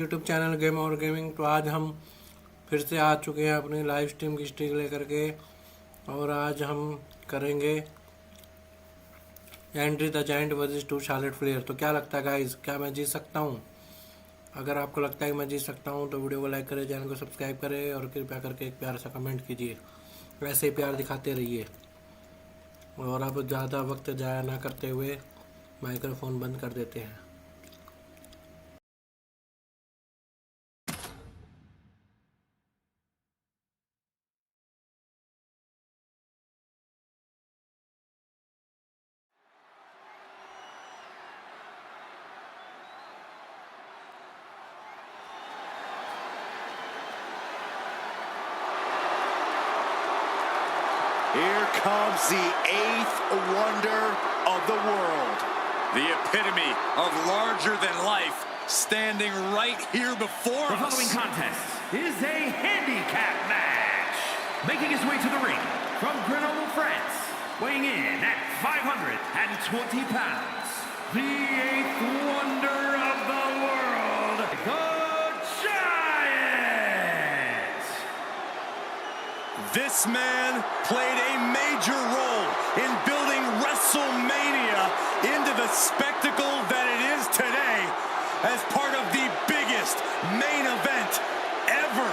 YouTube channel game और gaming. तो आज हम फिर से आ चुके हैं अपनी लाइव स्ट्रीम की स्ट्रीक लेकर के, और आज हम करेंगे Andre the giant versus 2 Charlotte Flair. तो क्या लगता है गाइस, क्या मैं जीत सकता हूं? अगर आपको लगता है कि मैं जीत सकता हूं तो वीडियो को लाइक करें, चैनल को सब्सक्राइब करें और कृपया करके एक प्यारा सा कमेंट कीजिए। वैसे ही प्यार दिखाते रहिए। और अब ज़्यादा वक्त ज़ाया ना करते हुए माइक्रोफोन बंद कर देते हैं। Here comes the 8th wonder of the world. The epitome of larger than life, standing right here before us. The following contest is a handicap match. Making his way to the ring from Grenoble, France, weighing in at 520 pounds, the 8th wonder of the world, the Giant! This man played a major role in building WrestleMania into the spectacle that it is today as part of the biggest main event ever.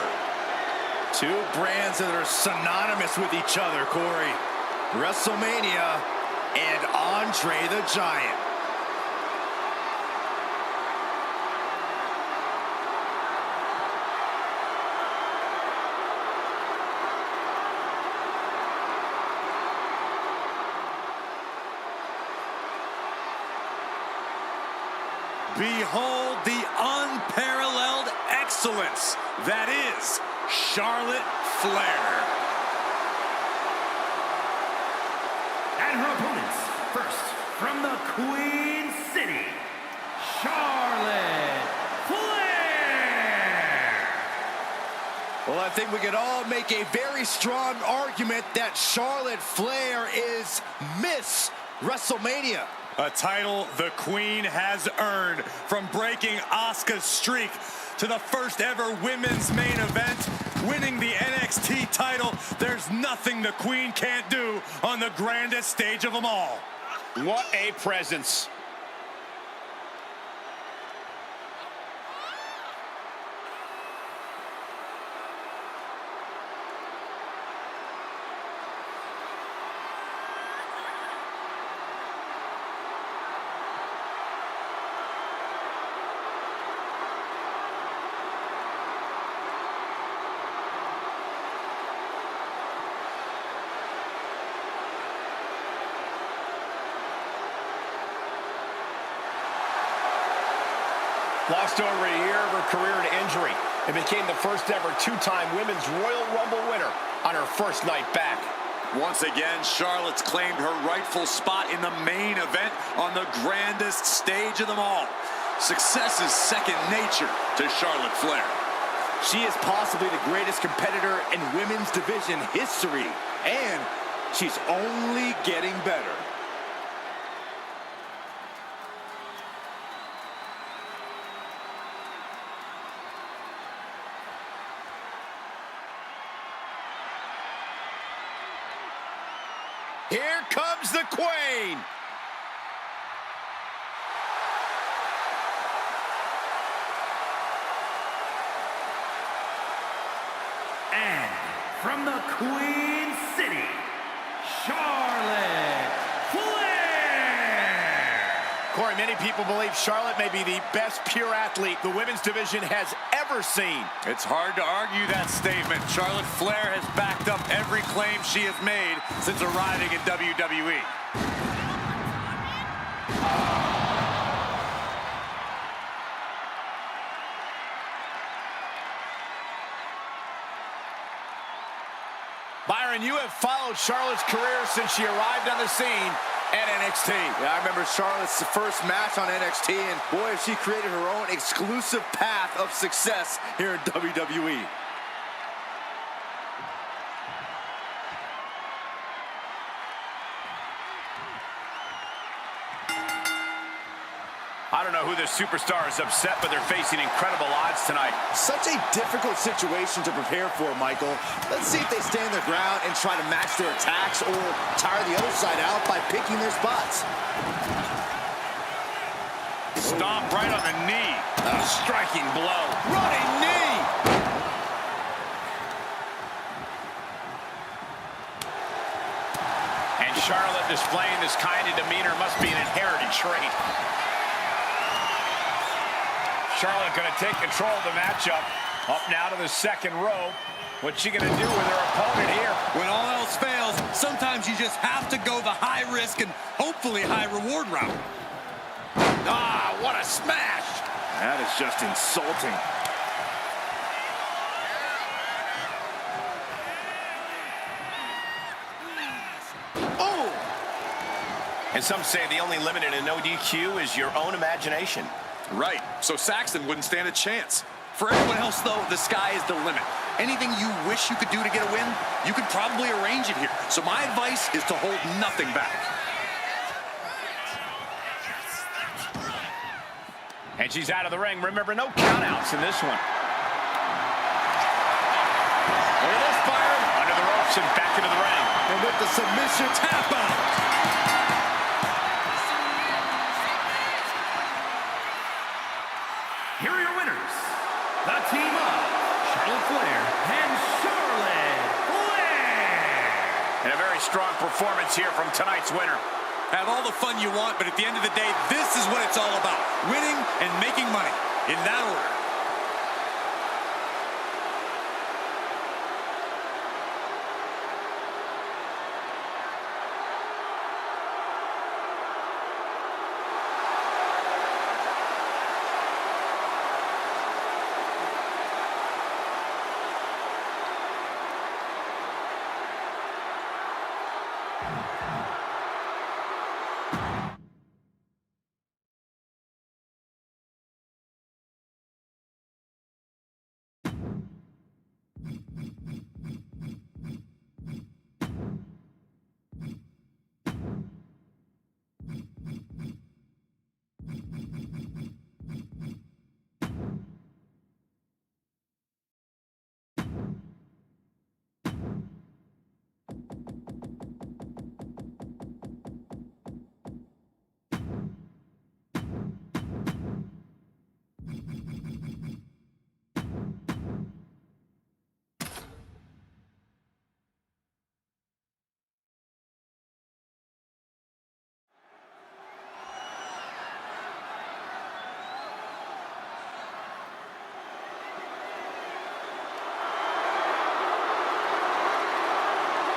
Two brands that are synonymous with each other, Corey. WrestleMania and Andre the Giant. Behold the unparalleled excellence that is Charlotte Flair. And her opponents, first, from the Queen City, Charlotte Flair! Well, I think we could all make a very strong argument that Charlotte Flair is Miss WrestleMania. A title the Queen has earned, from breaking Asuka's streak to the first ever women's main event, winning the NXT title. There's nothing the Queen can't do on the grandest stage of them all. What a presence. Lost over a year of her career to injury and became the first ever two-time Women's Royal Rumble winner on her first night back. Once again, Charlotte's claimed her rightful spot in the main event on the grandest stage of them all. Success is second nature to Charlotte Flair. She is possibly the greatest competitor in women's division history, and she's only getting better. Here comes the Queen. And from the Queen City, Charlotte Flair! Corey, many people believe Charlotte may be the best pure athlete the women's division has ever seen. It's hard to argue that statement. Charlotte Flair has backed up every claim she has made since arriving in WWE. Byron, you have followed Charlotte's career since she arrived on the scene at NXT. Yeah, I remember Charlotte's first match on NXT, and boy, she created her own exclusive path of success here in WWE. I don't know who this superstar is upset, but they're facing incredible odds tonight. Such a difficult situation to prepare for, Michael. Let's see if they stand their ground and try to match their attacks or tire the other side out by picking their spots. Stomp right on the knee. A striking blow. Running knee. And Charlotte displaying this kind of demeanor must be an inherited trait. Charlotte going to take control of the matchup. Up now to the second row. What's she going to do with her opponent here? When all else fails, sometimes you just have to go the high risk and hopefully high reward route. Ah, what a smash! That is just insulting. Oh! And some say the only limit in a no DQ is your own imagination. Right, so Saxton wouldn't stand a chance. For everyone else, though, the sky is the limit. Anything you wish you could do to get a win, you could probably arrange it here. So my advice is to hold nothing back. And she's out of the ring. Remember, no countouts in this one. Look at this, Byron. Under the ropes and back into the ring. And with the submission tap out. Here are your winners. The team of Charlotte Flair and Charlotte Flair. And a very strong performance here from tonight's winner. Have all the fun you want, but at the end of the day, this is what it's all about. Winning and making money. In that order.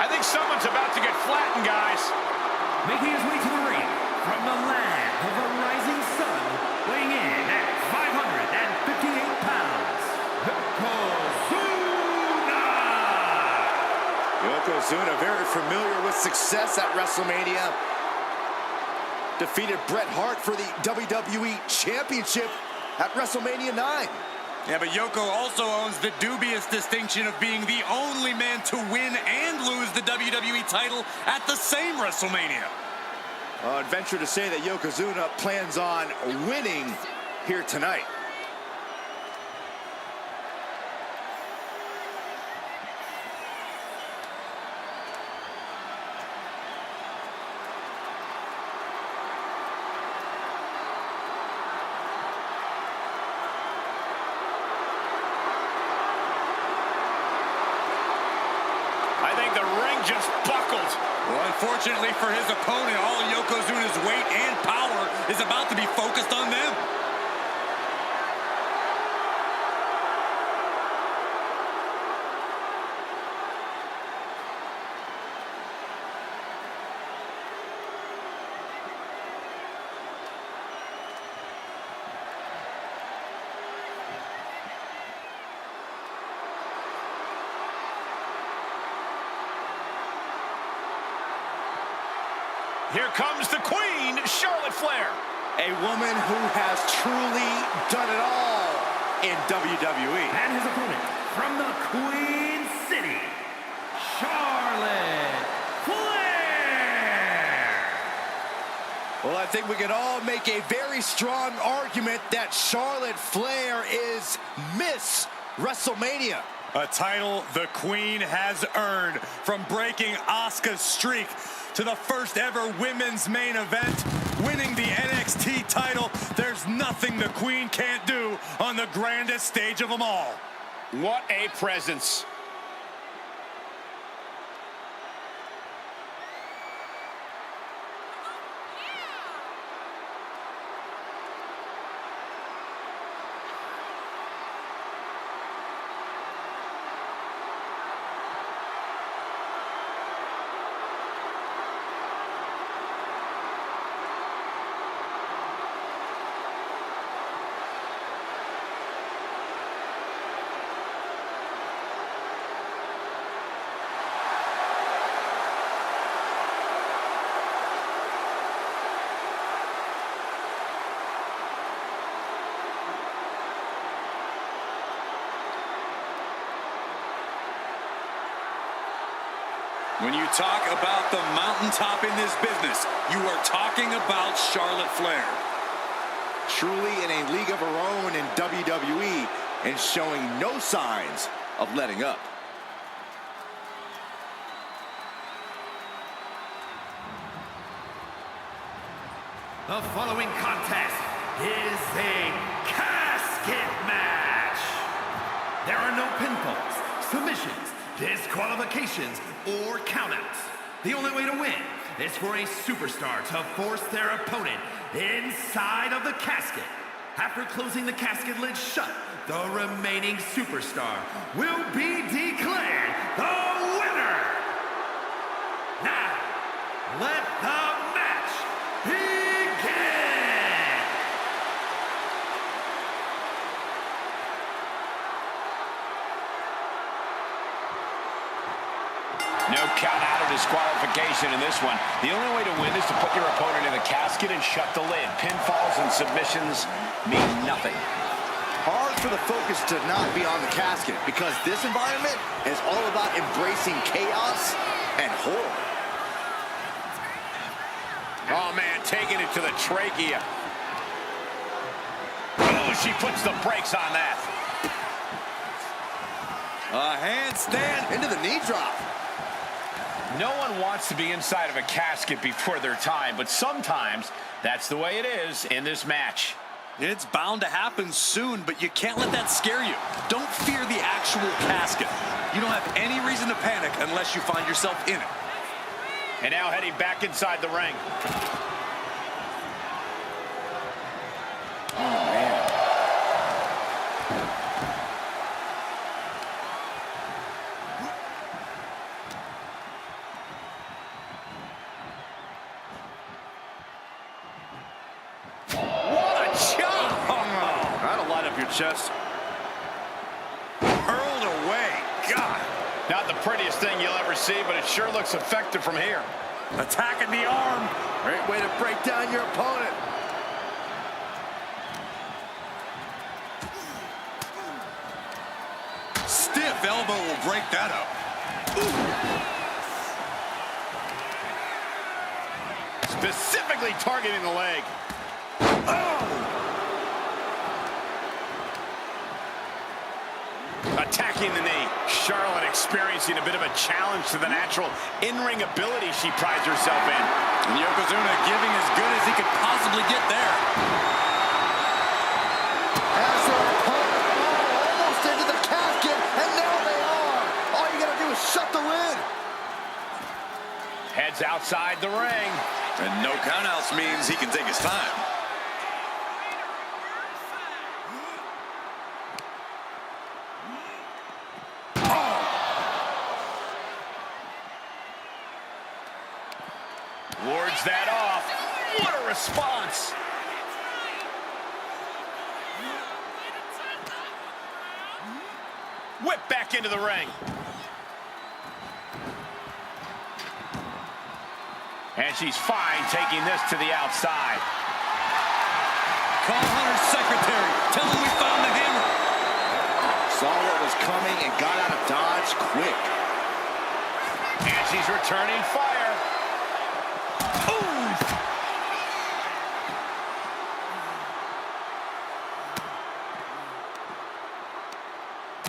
I think someone's about to get flattened, guys. Making his way to the ring from the land of the rising sun, weighing in at 558 pounds, Yokozuna, very familiar with success at WrestleMania. Defeated Bret Hart for the WWE Championship at WrestleMania 9. Yeah, but Yoko also owns the dubious distinction of being the only man to win and lose the WWE title at the same WrestleMania. I'd venture to say that Yokozuna plans on winning here tonight. I think the ring just buckled. Well, unfortunately for his opponent, all Yokozuna's weight and power is about to be focused on them. Here comes the Queen, Charlotte Flair. A woman who has truly done it all in WWE. And his opponent from the Queen City, Charlotte Flair. Well, I think we can all make a very strong argument that Charlotte Flair is Miss WrestleMania. A title the Queen has earned, from breaking Asuka's streak to the first ever women's main event, winning the NXT title. There's nothing the Queen can't do on the grandest stage of them all. What a presence. When you talk about the mountaintop in this business, you are talking about Charlotte Flair. Truly in a league of her own in WWE and showing no signs of letting up. The following contest is a casket match. There are no pinfalls, submissions, disqualifications, or countouts. The only way to win is for a superstar to force their opponent inside of the casket. After closing the casket lid shut, the remaining superstar will be declared the winner. Now, let the match begin. No count out or disqualification in this one. The only way to win is to put your opponent in the casket and shut the lid. Pinfalls and submissions mean nothing. Hard for the focus to not be on the casket because this environment is all about embracing chaos and horror. Oh, man, taking it to the trachea. Oh, she puts the brakes on that. A handstand into the knee drop. No one wants to be inside of a casket before their time, but sometimes that's the way it is in this match. It's bound to happen soon, but you can't let that scare you. Don't fear the actual casket. You don't have any reason to panic unless you find yourself in it. And now heading back inside the ring. Oh, man. Chest. Hurled away. God. Not the prettiest thing you'll ever see, but it sure looks effective from here. Attacking the arm. Great way to break down your opponent. Stiff elbow will break that up. Specifically targeting the leg. Attacking the knee. Charlotte experiencing a bit of a challenge to the natural in-ring ability she prides herself in. And Yokozuna giving as good as he could possibly get there. As her opponent almost into the casket, and now they are. All you gotta do is shut the lid. Heads outside the ring. And no countouts means he can take his time. Wards that off. What a response. Whip back into the ring. And she's fine taking this to the outside. Call Hunter's secretary. Tell him we found the hammer. Saw what was coming and got out of dodge quick. And she's returning fire.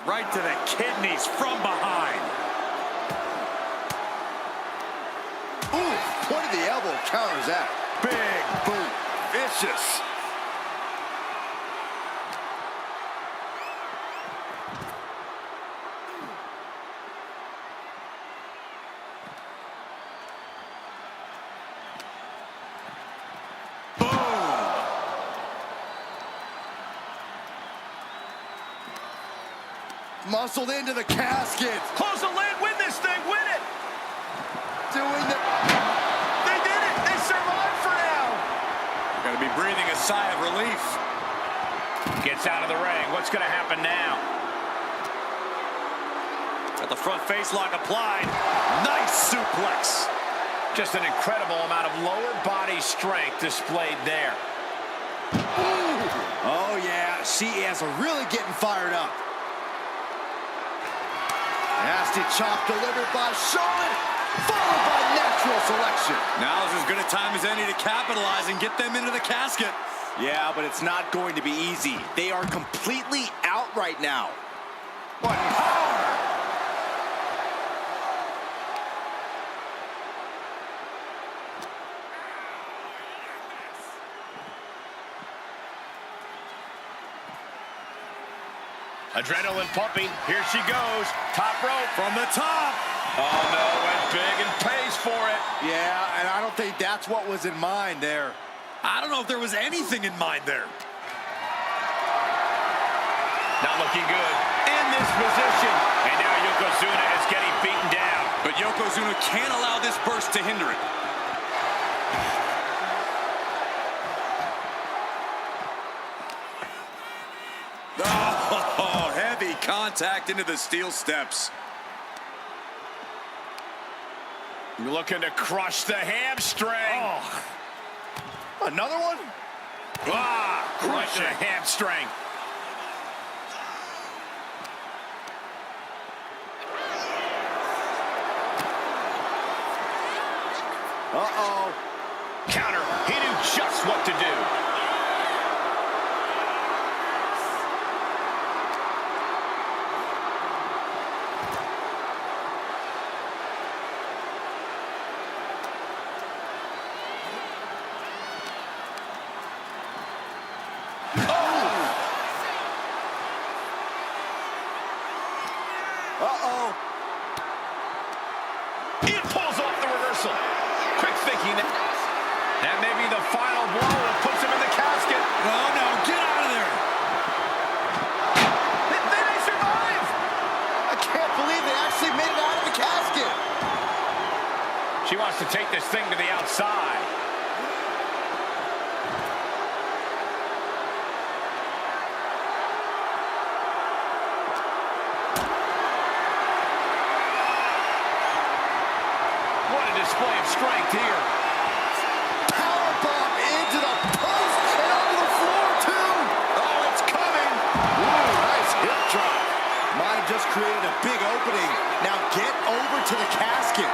Right to the kidneys from behind. Ooh, point of the elbow counters that. Big boot. Vicious. Muscled into the casket. Close the lid, win this thing, win it! Doing the... They did it! They survived for now! You're gonna be breathing a sigh of relief. Gets out of the ring. What's gonna happen now? Got the front face lock applied. Nice suplex. Just an incredible amount of lower body strength displayed there. Ooh. Oh, yeah. She is really getting fired up. Nasty chop delivered by Charlotte, followed by natural selection. Now is as good a time as any to capitalize and get them into the casket. Yeah, but it's not going to be easy. They are completely out right now. What power! Adrenaline pumping. Here she goes. Top rope from the top. Oh, no, went big and pays for it. Yeah, and I don't think that's what was in mind there. I don't know if there was anything in mind there. Not looking good in this position. And now Yokozuna is getting beaten down. But Yokozuna can't allow this burst to hinder it. Oh, heavy contact into the steel steps. Looking to crush the hamstring. Oh. Another one? Ah, crush the hamstring. Uh-oh. Counter. He knew just what to do. Uh-oh. It pulls off the reversal. Quick thinking. That may be the final blow that puts him in the casket. Oh, no. Get out of there. They survive. I can't believe they actually made it out of the casket. She wants to take this thing to the outside. Display of strength here. Powerbomb into the post and onto the floor, too. Oh, it's coming. Ooh, nice hip drop. Might have just created a big opening. Now get over to the casket.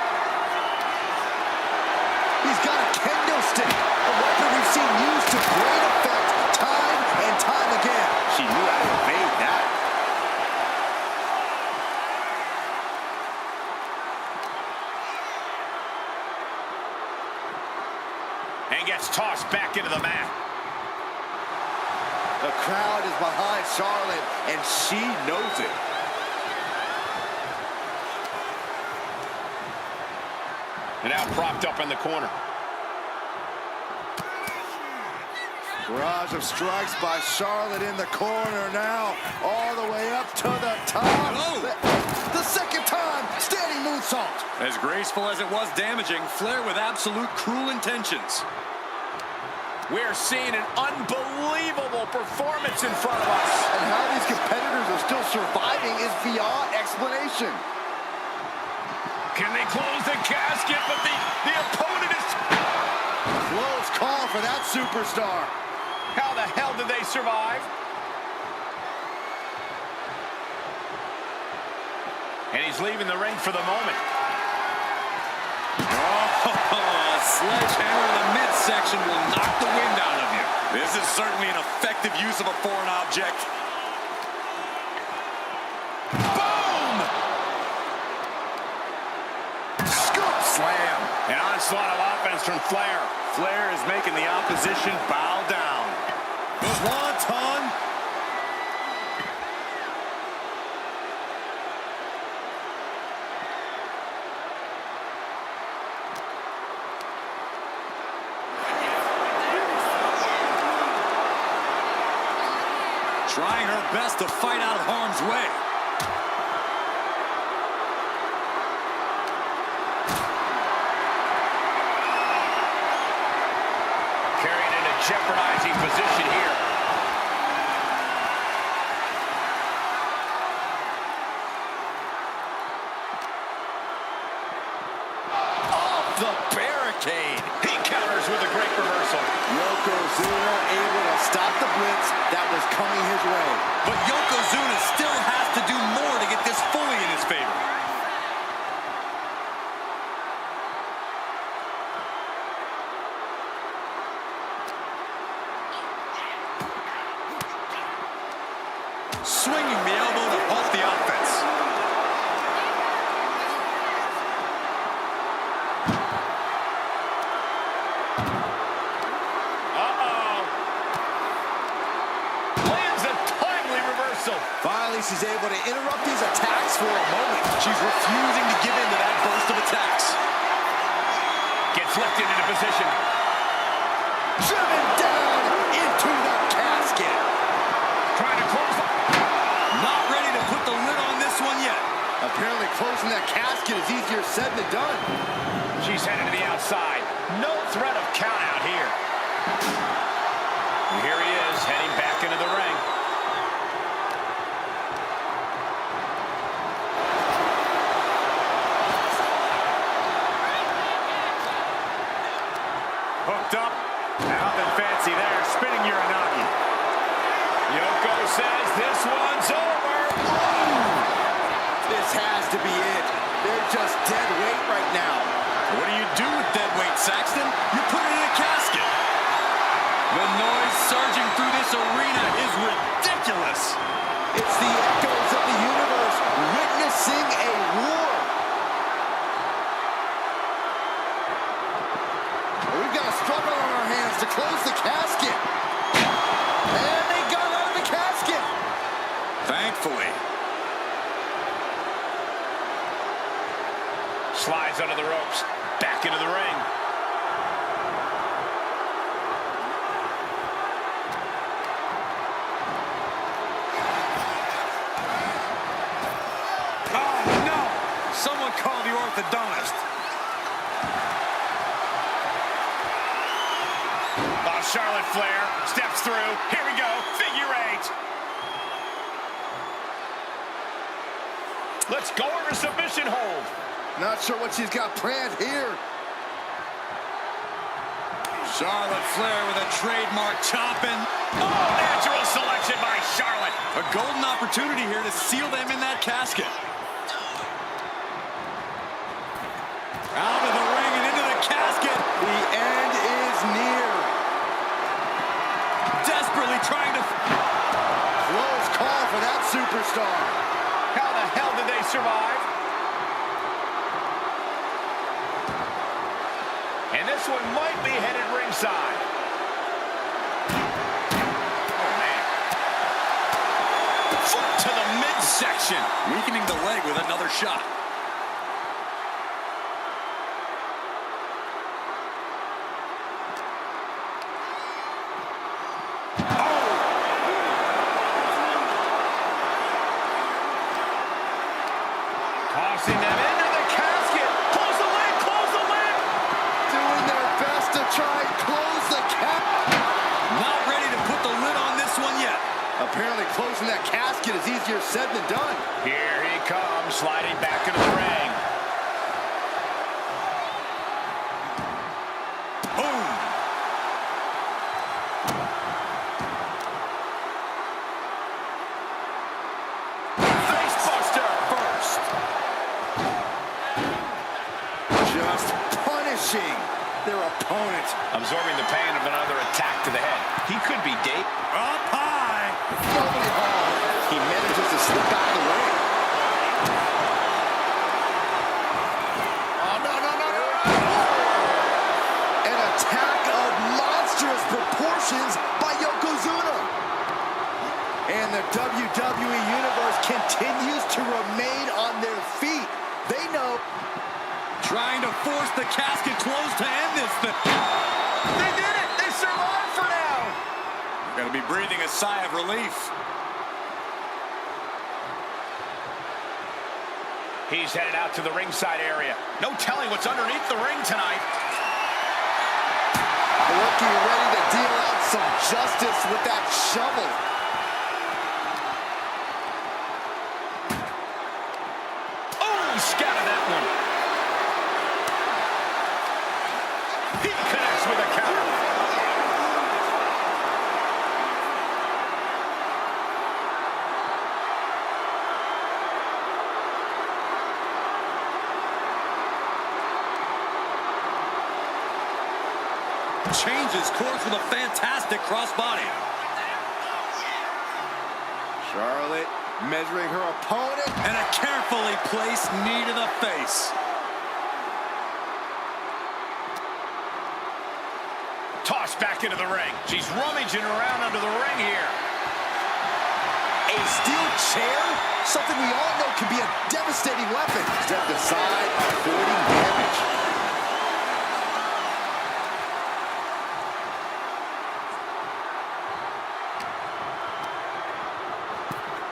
He's got a kendo stick, a weapon we've seen used to great effect time and time again. She knew how to evade that. And gets tossed back into the mat. The crowd is behind Charlotte, and she knows it. And now propped up in the corner. Barrage of strikes by Charlotte in the corner now, all the way up to the top. Oh. The second time, standing moonsault. As graceful as it was damaging, Flair with absolute cruel intentions. We're seeing an unbelievable performance in front of us. And how these competitors are still surviving is beyond explanation. Can they close the casket? But the opponent is... Close call for that superstar. How the hell did they survive? And he's leaving the ring for the moment. Oh, a sledgehammer in the midsection will knock the wind out of you. This is certainly an effective use of a foreign object. Onslaught of offense from Flair. Flair is making the opposition bow down. Swanton. Trying her best to fight out of harm's way. Carried in a jeopardizing position here. Off the barricade. He counters with a great reversal. Yokozuna able to stop the blitz that was coming his way. But Yokozuna still has to do more to get this fully in his favor. Swinging the elbow to halt the offense. Lands a timely reversal. Finally, she's able to interrupt these attacks for a moment. She's refusing to give in to that burst of attacks. Gets lifted into position. Driven down into the casket. Trying to close. Not ready to put the lid on this one yet. Apparently closing that casket is easier said than done. She's headed to the outside. No threat of count out here. And here he is, heading back into the ring. Hooked up. Nothing fancy there. Spinning Uranagi. Yoko says this one's over. This has to be it. They're just dead weight right now. What do you do with dead weight, Saxton? You put it in a casket. The noise surging through this arena is ridiculous. It's the echoes of the universe witnessing a war. We've got a struggle on our hands to close the casket. And they got out of the casket. Thankfully. Slides under the ropes. Back into the ring. Oh, no! Someone call the orthodontist. Oh, Charlotte Flair steps through. Here we go. Figure 8. Let's go over submission hold. Not sure what she's got planned here. Charlotte Flair with a trademark chopping. Oh, natural selection by Charlotte. A golden opportunity here to seal them in that casket. Out of the ring and into the casket. The end is near. Desperately trying to... Close call for that superstar. How the hell did they survive? And this one might be headed ringside. Oh, man. Foot to the midsection. Weakening the leg with another shot. Tossing them into the casket. Close the lid, close the lid. Doing their best to try and close the cap. Not ready to put the lid on this one yet. Apparently closing that casket is easier said than done. Here he comes, sliding back into the ring. Boom. Facebuster first. Just punishing their opponent. Absorbing the pain of another attack to the head. He could be dead. Up high. Nobody home. He manages to slip out of the way. Oh, no, no, no, no, no. casket closed to end this thing. They did it! They survived for now! Gotta be breathing a sigh of relief. He's headed out to the ringside area. No telling what's underneath the ring tonight. Looking ready to deal out some justice with that shovel. Oh, he scattered that one. He connects with a counter. Changes course with a fantastic crossbody. Charlotte measuring her opponent. And a carefully placed knee to the face. Tossed back into the ring. She's rummaging around under the ring here. A steel chair? Something we all know can be a devastating weapon. Stepped aside, avoiding damage.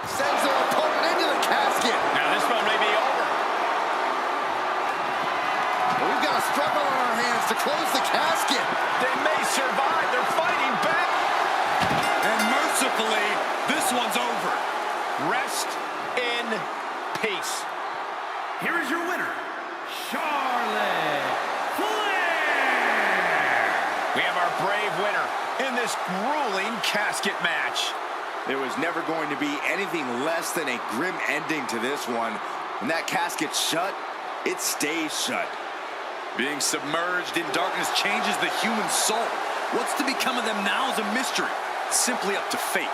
Sends their opponent into the casket. Now this one may be over. But we've got a struggle on our hands to close the casket. They may survive. They're fighting back. And mercifully, this one's over. Rest in peace. Here is your winner, Charlotte Flair. We have our brave winner in this grueling casket match. There was never going to be anything less than a grim ending to this one. When that casket's shut, it stays shut. Being submerged in darkness changes the human soul. What's to become of them now is a mystery. It's simply up to fate.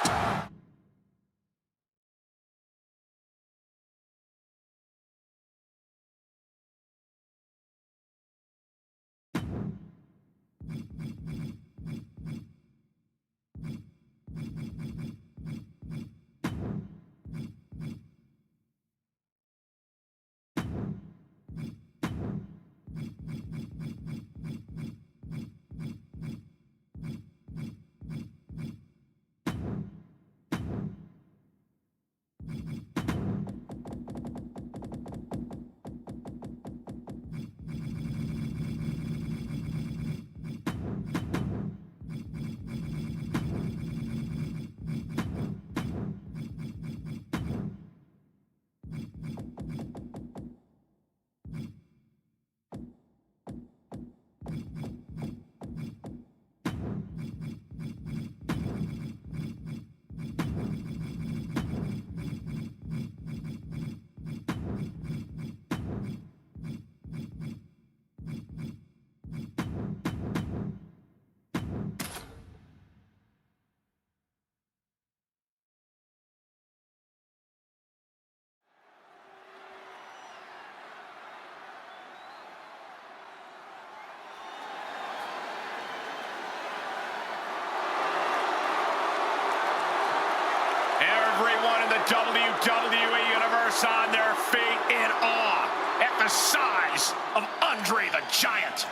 Everyone in the WWE Universe on their feet in awe at the size of Andre the Giant.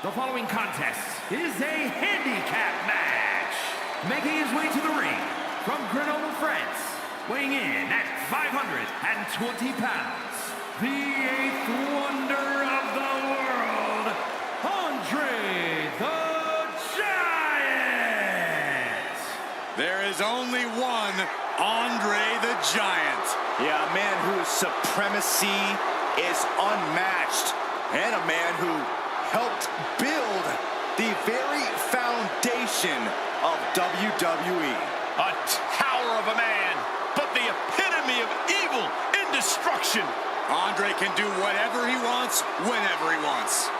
The following contest is a handicap match. Making his way to the ring from Grenoble, France, weighing in at 520 pounds, the 8th wonder of the world, Andre the Giant. There is only one Andre the Giant. Yeah, a man whose supremacy is unmatched, and a man who helped build the very foundation of WWE. A tower of a man, but the epitome of evil and destruction. Andre can do whatever he wants, whenever he wants.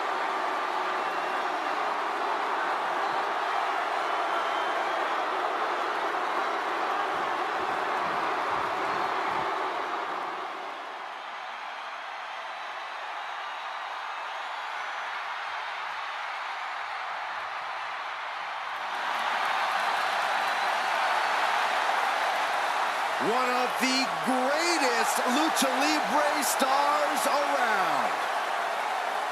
One of the greatest Lucha Libre stars around.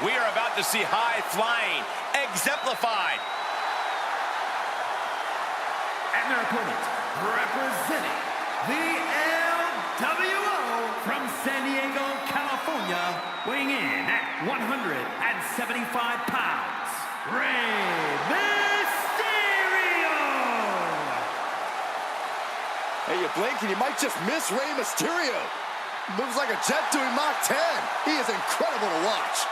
We are about to see high flying exemplified. And their opponent, representing the LWO from San Diego, California, weighing in at 175 pounds, Rey Mysterio! Hey, you blink and you might just miss Rey Mysterio. Moves like a jet doing Mach 10. He is incredible to watch.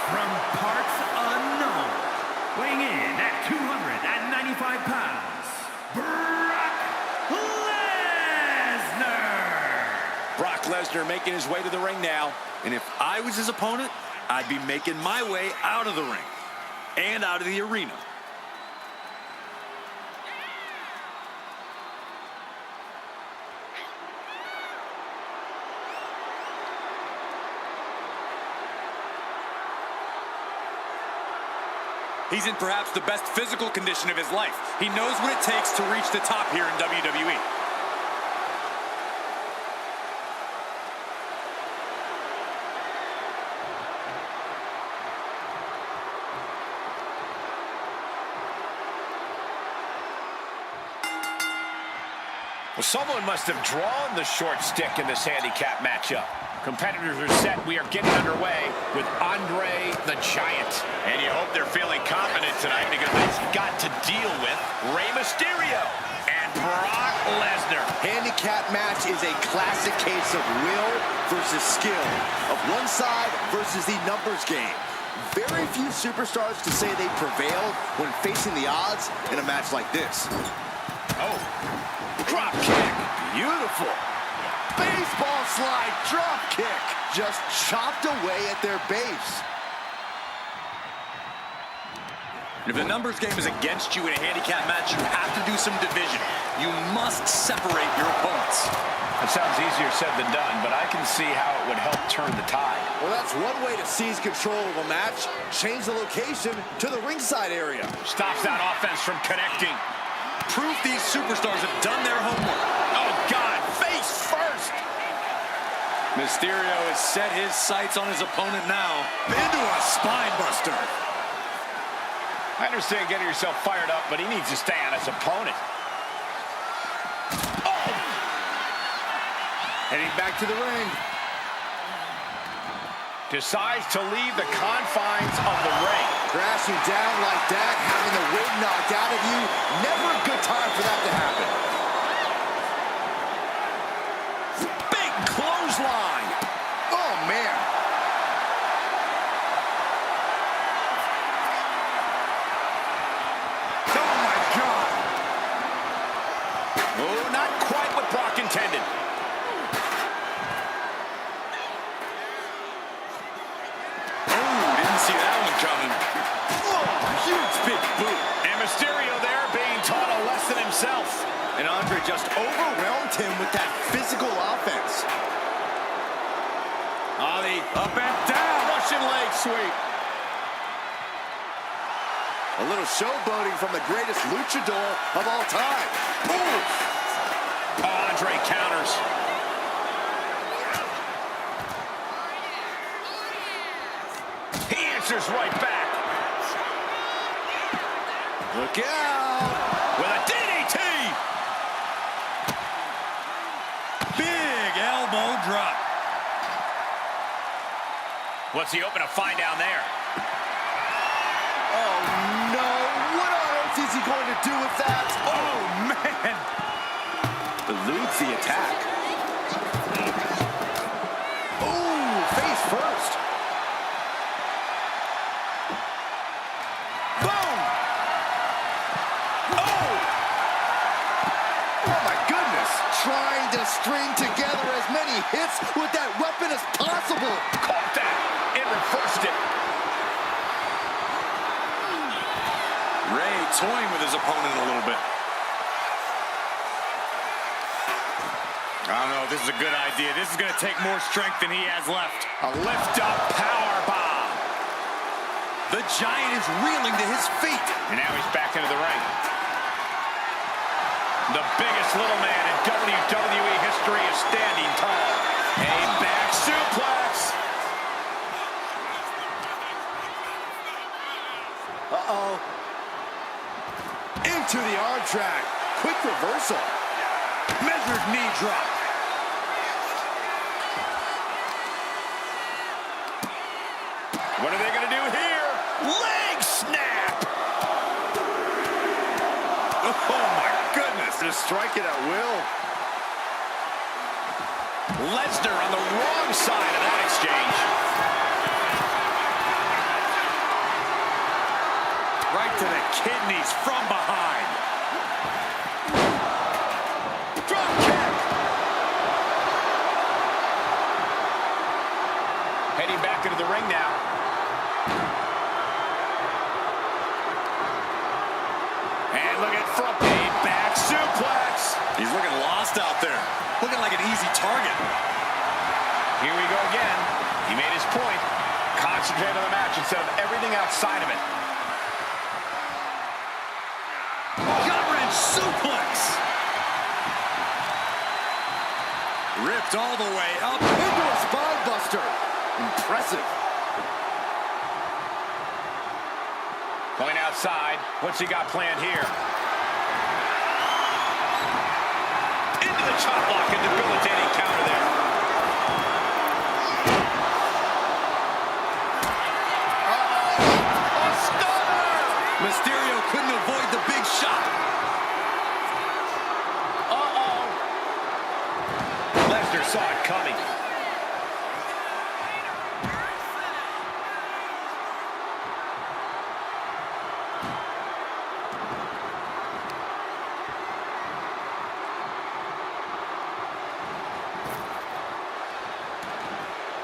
From parts unknown, weighing in at 295 pounds, Brock Lesnar! Brock Lesnar making his way to the ring now. And if I was his opponent, I'd be making my way out of the ring and out of the arena. He's in perhaps the best physical condition of his life. He knows what it takes to reach the top here in WWE. Well, someone must have drawn the short stick in this handicap matchup. Competitors are set. We are getting underway with Andre the Giant. And you hope they're feeling confident tonight because they've got to deal with Rey Mysterio and Brock Lesnar. Handicap match is a classic case of will versus skill, of one side versus the numbers game. Very few superstars can say they prevailed when facing the odds in a match like this. Oh, drop kick. Beautiful. Baseball slide drop kick. Just chopped away at their base. If the numbers game is against you in a handicap match, you have to do some division. You must separate your opponents. That sounds easier said than done, but I can see how it would help turn the tide. Well, that's one way to seize control of a match. Change the location to the ringside area. Stops that offense from connecting. Proof these superstars have done their homework. Oh, God, face first. Mysterio has set his sights on his opponent now. Into a spine buster. I understand getting yourself fired up, but he needs to stay on his opponent. Oh! Heading back to the ring. Decides to leave the confines of the ring. Crashing down like that, having the wind knocked out of you, never a good time for that to happen. Big clothesline. Oh, man. Oh, my God. Oh, not quite what Brock intended. See that one coming. Oh, huge big boot. And Mysterio there being taught a lesson himself. And Andre just overwhelmed him with that physical offense. The up and down. Russian leg sweep. A little showboating from the greatest luchador of all time. Ooh. Andre counters. He answers right back. Look out. With a DDT. Big elbow drop. What's he hoping to find down there? Oh, no. What on earth is he going to do with that? Oh, man. Eludes the attack. Oh, face first. Boom! Oh! Oh, my goodness. Trying to string together as many hits with that weapon as possible. Caught that and reversed it. Rey toying with his opponent a little bit. I don't know if this is a good idea. This is going to take more strength than he has left. A lift-up power bomb. The Giant is reeling to his feet. And now he's back into the ring. The biggest little man in WWE history is standing tall. A back suplex. Uh-oh. Into the arm drag. Quick reversal. Measured knee drop. What are they going to do here? Leg snap! Oh, my goodness. Just strike it at will. Lesnar on the wrong side of that exchange. Right to the kidneys from behind. Drop kick. Heading back into the ring now. And look at front. A back suplex. He's looking lost out there. Looking like an easy target. Here we go again. He made his point. Concentrate on the match instead of everything outside of it. Gut-wrench suplex. Ripped all the way up. Into a spine buster. Impressive. Going outside. What's he got planned here? Into the chop block and debilitating counter there. A stunner. Mysterio couldn't avoid the big shot. Lesnar saw it coming.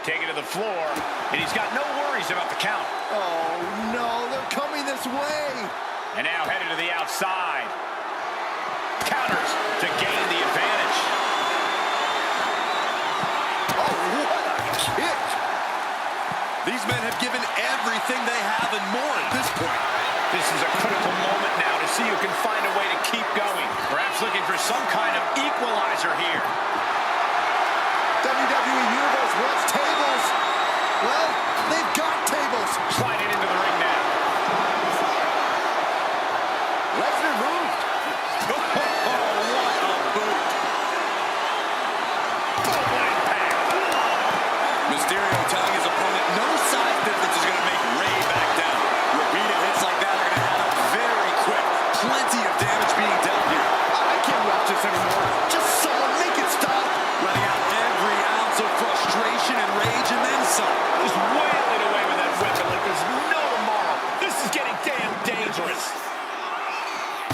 Taken to the floor, and he's got no worries about the count. Oh, no. They're coming this way. And now headed to the outside. Counters to gain the advantage. Oh, what a kick. These men have given everything they have and more at this point. This is a critical moment now to see who can find a way to keep going. Perhaps looking for some kind of equalizer here. WWE Universe wants tables. Well, they've got tables. Sliding into the ring now. Lesnar moved. Oh, what a boot. Boom, impact. Mysterio telling his opponent no size difference is going to make Ray back down. Repeated hits like that are going to add up very quick. Plenty of damage being dealt here. I can't watch this anymore. Just someone make it stop. Letting out every ounce of frustration and rage and then some. Just wailing away with that weapon like there's no tomorrow. This is getting damn dangerous.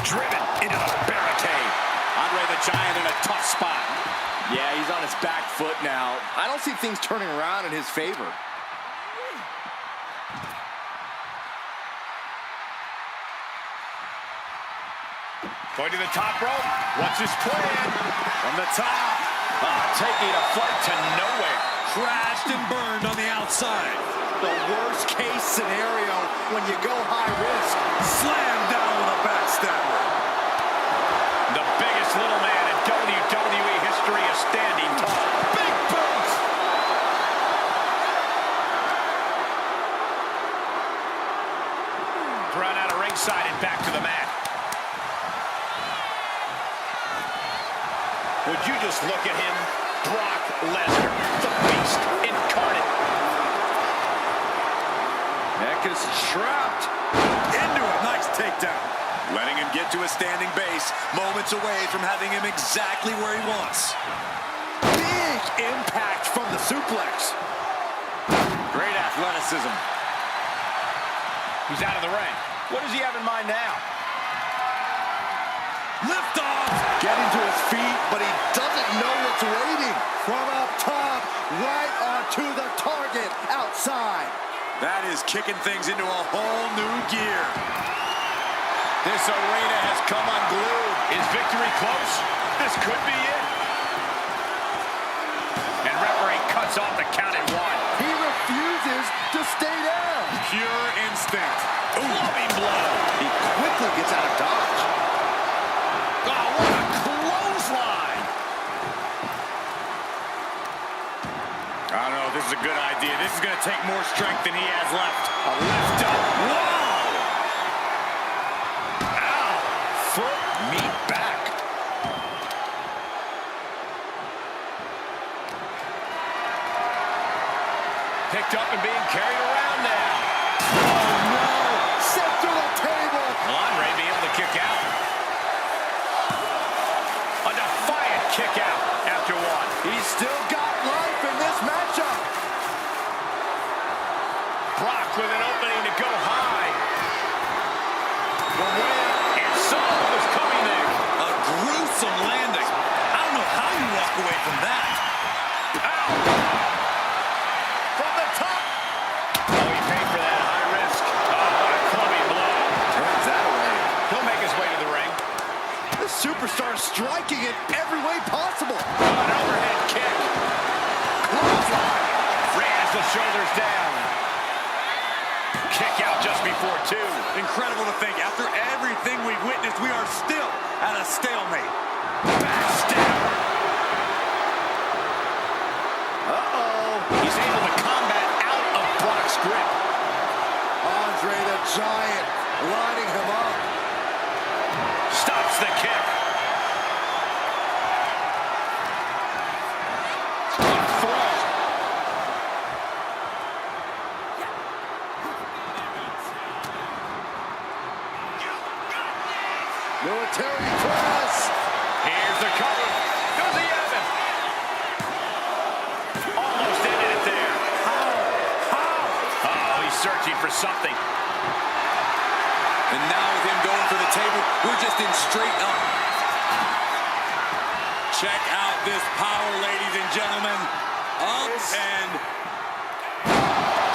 Driven into the barricade. Andre the Giant in a tough spot. Yeah, he's on his back foot now. I don't see things turning around in his favor. Going to the top rope. What's his plan? From the top. Taking a flight to nowhere. Crashed and burned on the outside. The worst case scenario when you go high risk. Slammed down with a backstabber. The biggest little man in WWE history is standing tall. Big boots! Thrown out of ringside and back to the mat. Would you just look at him? Brock Lesnar, the beast incarnate. Neck is trapped. Into a nice takedown. Letting him get to a standing base. Moments away from having him exactly where he wants. Big impact from the suplex. Great athleticism. He's out of the ring. What does he have in mind now? Lift off. Getting to his feet, but he doesn't know what's waiting. From up top, right onto the target outside. That is kicking things into a whole new gear. This arena has come unglued. Is victory close? This could be it. is a good idea. This is going to take more strength than he has left. A lift up. Whoa! Ow! Foot, meat back. Picked up and being carried around now. Oh, no. Set to the table. Will Andre be able to kick out? A defiant kick out after one. He's still got life in this matchup. Brock with an opening to go high. The win, and someone was coming there. A gruesome landing. I don't know how you walk away from that. Ow! From the top. Oh, he paid for that high risk. Oh, what a clubbing blow. Turns that away. He'll make his way to the ring. The superstar striking in every way possible. An overhead kick. Clothesline. Ray has the shoulders down. Kick out just before two. Incredible to think. After everything we've witnessed, we are still at a stalemate. Backstab. Uh-oh. He's able to combat out of Brock's grip. Andre the Giant lining him up. Stops the kick. Good throw. Military press. Here's the cover. Does he have it? Almost ended it there. Oh, he's searching for something. And now with him going for the table, we're just in straight up. Check out this power, ladies and gentlemen. Up and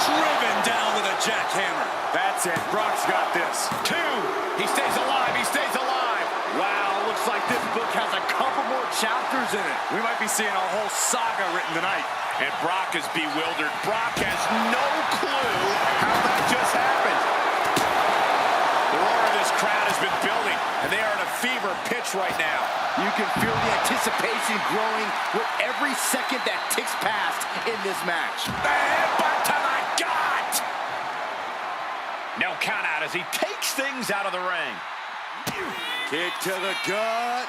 driven down with a jackhammer. That's it. Brock's got this. Two. He stays alive. He stays alive. Wow, looks like this book has a couple more chapters in it. We might be seeing a whole saga written tonight. And Brock is bewildered. Brock has no clue how that just happened. The roar of this crowd has been building, and they are at a fever pitch right now. You can feel the anticipation growing with every second that ticks past in this match. The headbutt to the gut. No count out as he takes things out of the ring. Kick to the gut.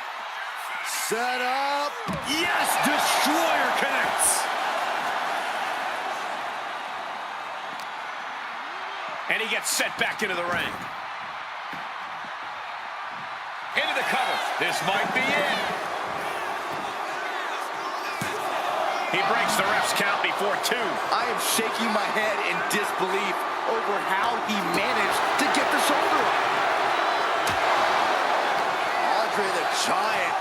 Set up. Yes, Destroyer connects. And he gets set back into the ring. Into the cover. This might be it. He breaks the ref's count before two. I am shaking my head in disbelief over how he managed to get the shoulder up. Andre the Giant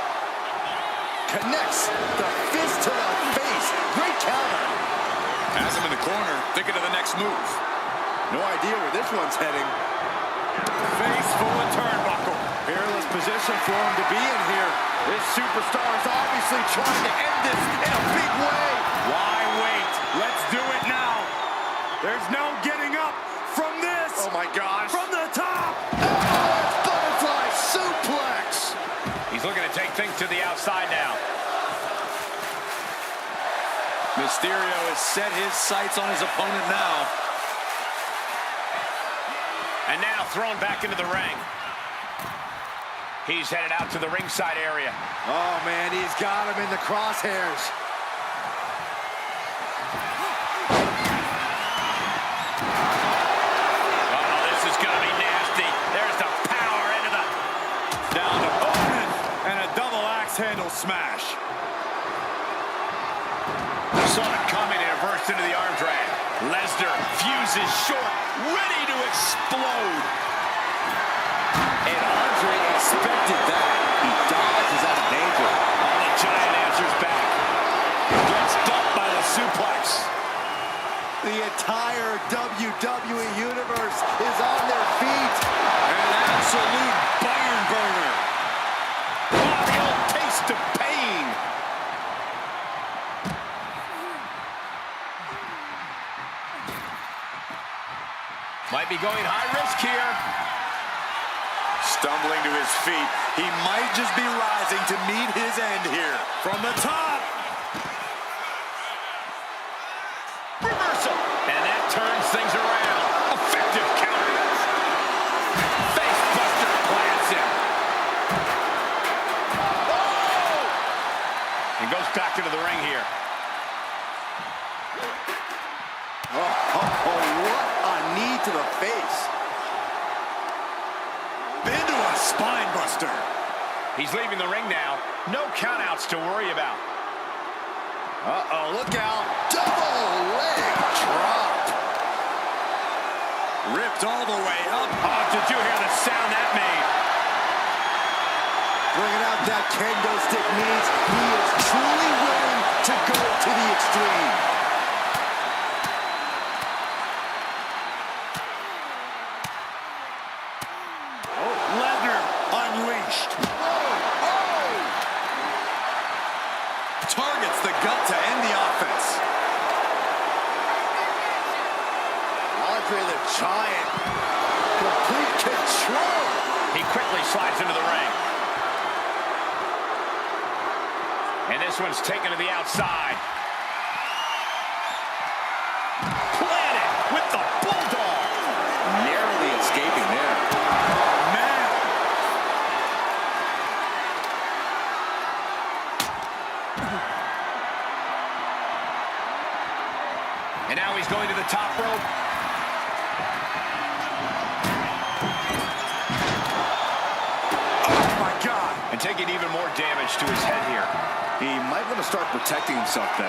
connects the fist to the face. Great counter. Has him in the corner, thinking of the next move. No idea where this one's heading. Face full of turnbuckle. Peerless position for him to be in here. This superstar is obviously trying to end this in a big way. Why wait? Let's do it now. There's no getting up from this. Oh my gosh. From the top. Oh, butterfly suplex. He's looking to take things to the outside now. Mysterio has set his sights on his opponent now. And now thrown back into the ring. He's headed out to the ringside area. Oh, man, he's got him in the crosshairs. Oh, this is going to be nasty. There's the power into the... Down to Bowman and a double axe handle smash. Saw it coming and reversed into the arm drag. Lesnar fuses short, ready to explode. And Andre expected that. He dodges out of danger. Oh, the Giant answers back. Gets dumped by the suplex. The entire WWE Universe is on their feet. An absolute barn burner. Oh, the old taste of pain. Might be going high risk here. Stumbling to his feet. He might just be rising to meet his end here. From the top. And goes back into the ring here. What a knee to the face. Into a spine buster. He's leaving the ring now. No countouts to worry about. Uh-oh, look out. Double leg drop. Ripped all the way up. Oh, did you hear the sound that made? Bringing out that kendo stick means he is truly willing to go to the extreme. Lesnar unleashed. Targets the gut to end the offense. Andre the Giant, complete control. He quickly slides into the ring. And this one's taken to the outside. Planted with the bulldog. Narrowly escaping there. Man. And now he's going to the top rope. Oh my God. And taking even more damage to his head here. He might want to start protecting himself then.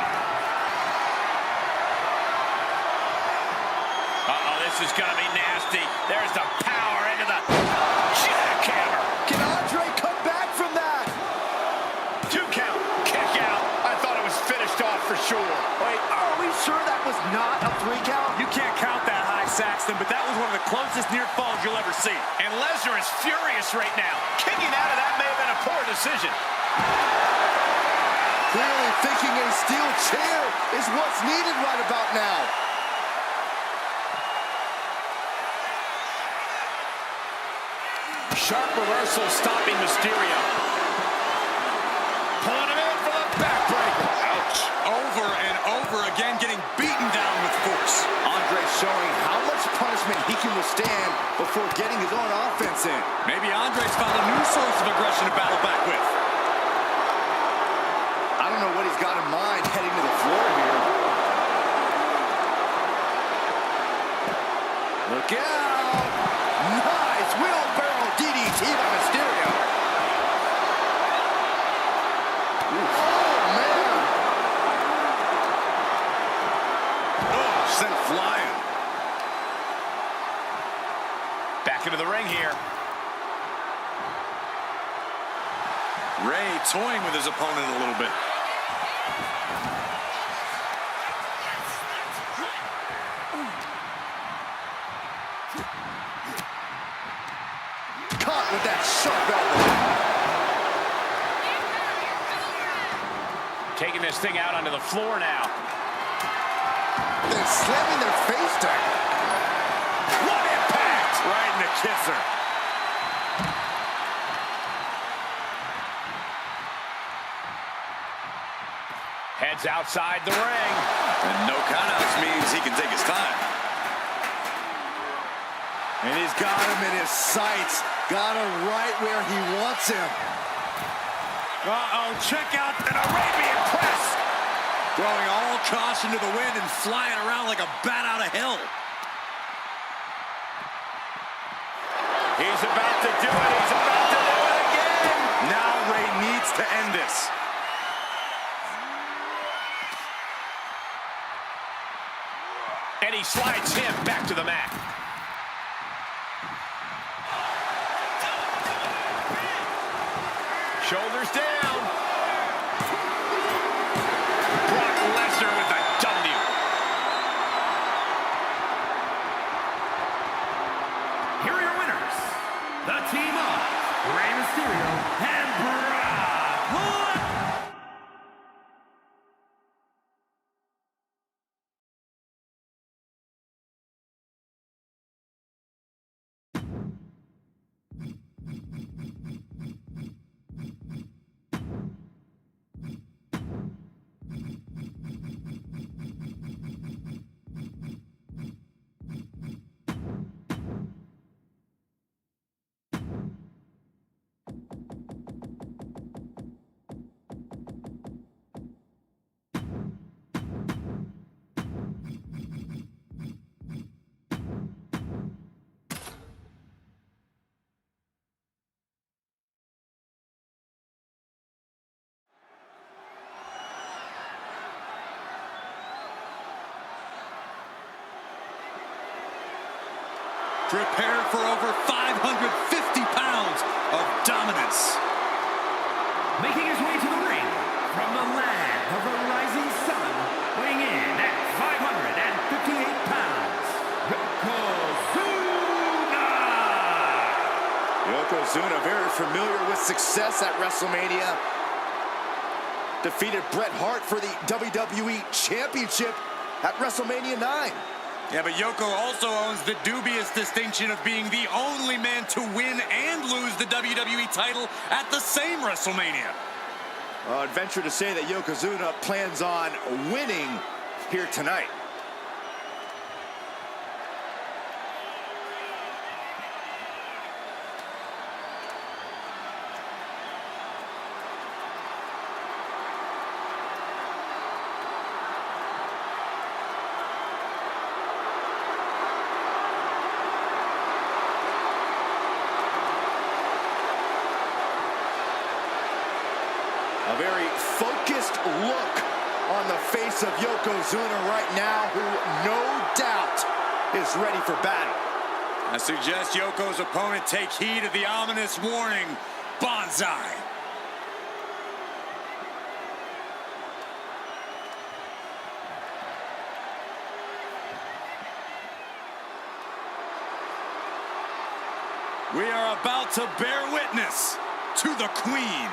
Uh-oh, this is going to be nasty. There's the power into the jackhammer. Can Andre come back from that? 2 count, kick out. I thought it was finished off for sure. Wait, are we sure that was not a 3 count? You can't count that high, Saxton, but that was one of the closest near falls you'll ever see. And Lesnar is furious right now. Kicking out of that may have been a poor decision. Clearly thinking a steel chair is what's needed right about now. Sharp reversal stopping Mysterio. Pulling him in for the backbreaker. Ouch. Over and over again, getting beaten down with force. Andre showing how much punishment he can withstand before getting his own offense in. Maybe Andre's found a new source of aggression to battle back with. I don't know what he's got in mind heading to the floor here. Look out! Nice wheelbarrow DDT by Mysterio. Oof. Oh, man! Oh, sent flying. Back into the ring here. Ray toying with his opponent a little bit. Caught with that sharp elbow. Taking this thing out onto the floor now. They're slamming their face down. What impact! Right in the kisser. Heads outside the ring. And no countouts means he can take his time. And he's got him in his sights. Got him right where he wants him. Uh-oh, check out an Arabian press. Throwing all caution to the wind and flying around like a bat out of hell. He's about to do it. He's about to do it again. Now Ray needs to end this. And he slides him back to the mat. Shoulders down. Brock Lesnar with the W. Here are your winners, the team of Rey Mysterio and Brock Lesnar. prepared for over 550 pounds of dominance. Making his way to the ring from the land of the rising sun, weighing in at 558 pounds, Yokozuna, very familiar with success at WrestleMania. Defeated Bret Hart for the WWE Championship at WrestleMania 9. Yeah, but Yoko also owns the dubious distinction of being the only man to win and lose the WWE title at the same WrestleMania. I'd venture to say that Yokozuna plans on winning here tonight. A very focused look on the face of Yokozuna right now, who no doubt is ready for battle. I suggest Yoko's opponent take heed of the ominous warning, Bonsai. We are about to bear witness to the Queen.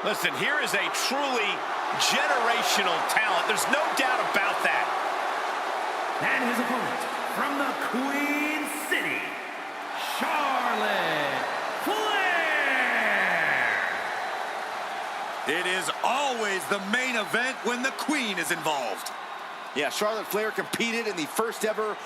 Listen, here is a truly generational talent. There's no doubt about that. And his opponent from the Queen City, Charlotte Flair. It is always the main event when the Queen is involved. Yeah, Charlotte Flair competed in the first ever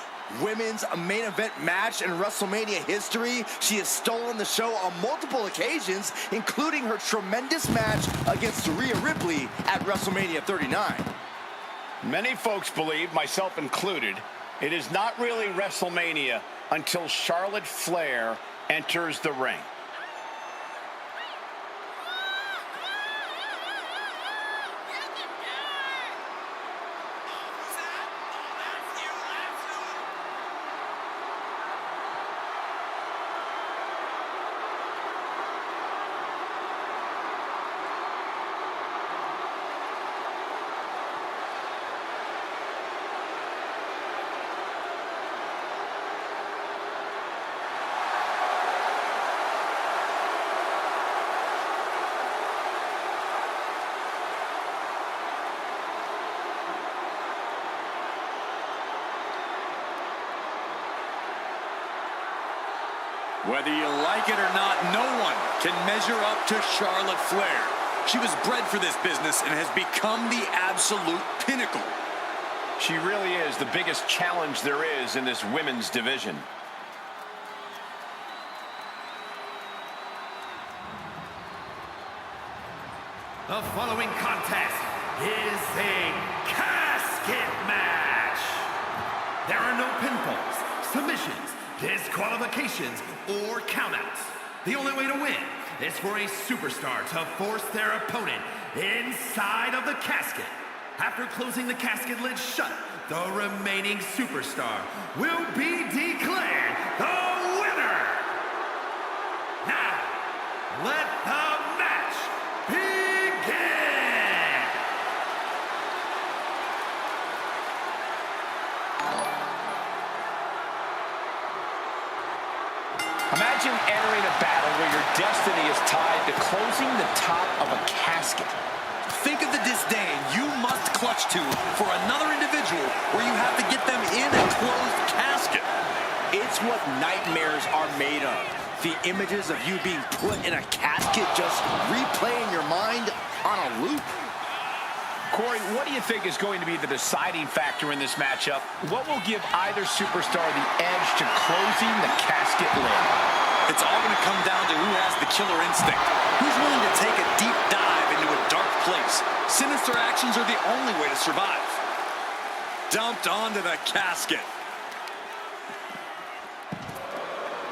women's main event match in WrestleMania history. She has stolen the show on multiple occasions, including her tremendous match against Rhea Ripley at WrestleMania 39. Many folks believe, myself included, it is not really WrestleMania until Charlotte Flair enters the ring. Whether you like it or not, no one can measure up to Charlotte Flair. She was bred for this business and has become the absolute pinnacle. She really is the biggest challenge there is in this women's division. The following contest is a casket match. There are no pinfalls, submissions, disqualifications, or countouts. The only way to win is for a superstar to force their opponent inside of the casket. After closing the casket lid shut, the remaining superstar will be declared the winner. Now, let the match begin. Imagine entering a battle where your destiny is tied to closing the top of a casket. Think of the disdain you must clutch to for another individual where you have to get them in a closed casket. It's what nightmares are made of. The images of you being put in a casket just replay in your mind on a loop. Corey, what do you think is going to be the deciding factor in this matchup? What will give either superstar the edge to closing the casket lid? It's all going to come down to who has the killer instinct. Who's willing to take a deep dive into a dark place? Sinister actions are the only way to survive. Dumped onto the casket.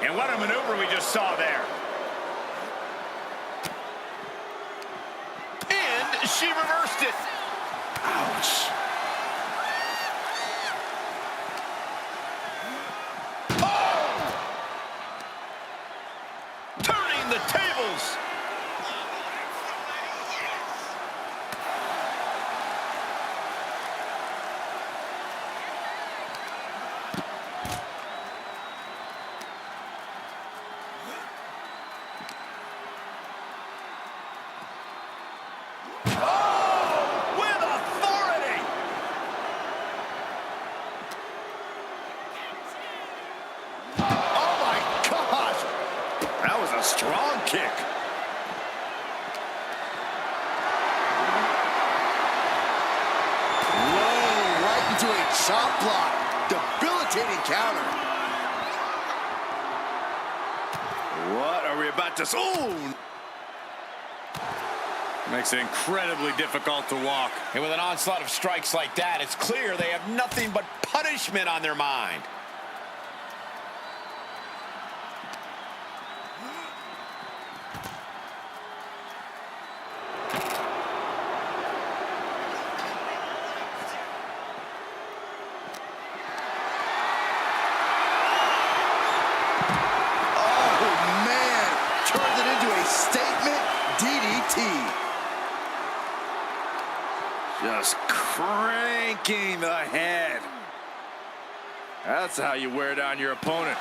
And what a maneuver we just saw there. And she reversed it. Ouch. chop block. Debilitating counter. What are we about to... Oh! Makes it incredibly difficult to walk. And with an onslaught of strikes like that, it's clear they have nothing but punishment on their mind. Oh, man. Turns it into a statement DDT. Just cranking the head. That's how you wear down your opponent.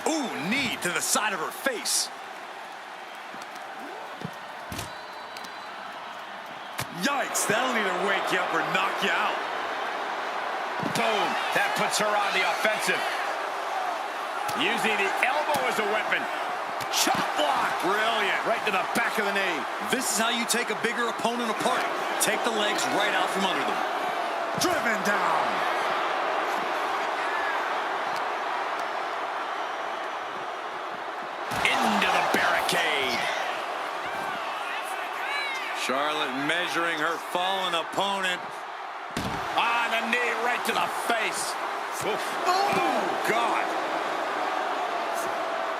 Ooh, knee to the side of her face. Yikes, that'll either wake you up or knock you out. Boom, that puts her on the offensive. Using the elbow as a weapon. Chop block. Brilliant. Right to the back of the knee. This is how you take a bigger opponent apart. Take the legs right out from under them. Driven down. Into the barricade. Charlotte measuring her fallen opponent. On the knee, right to the face. Oof. Oh, God.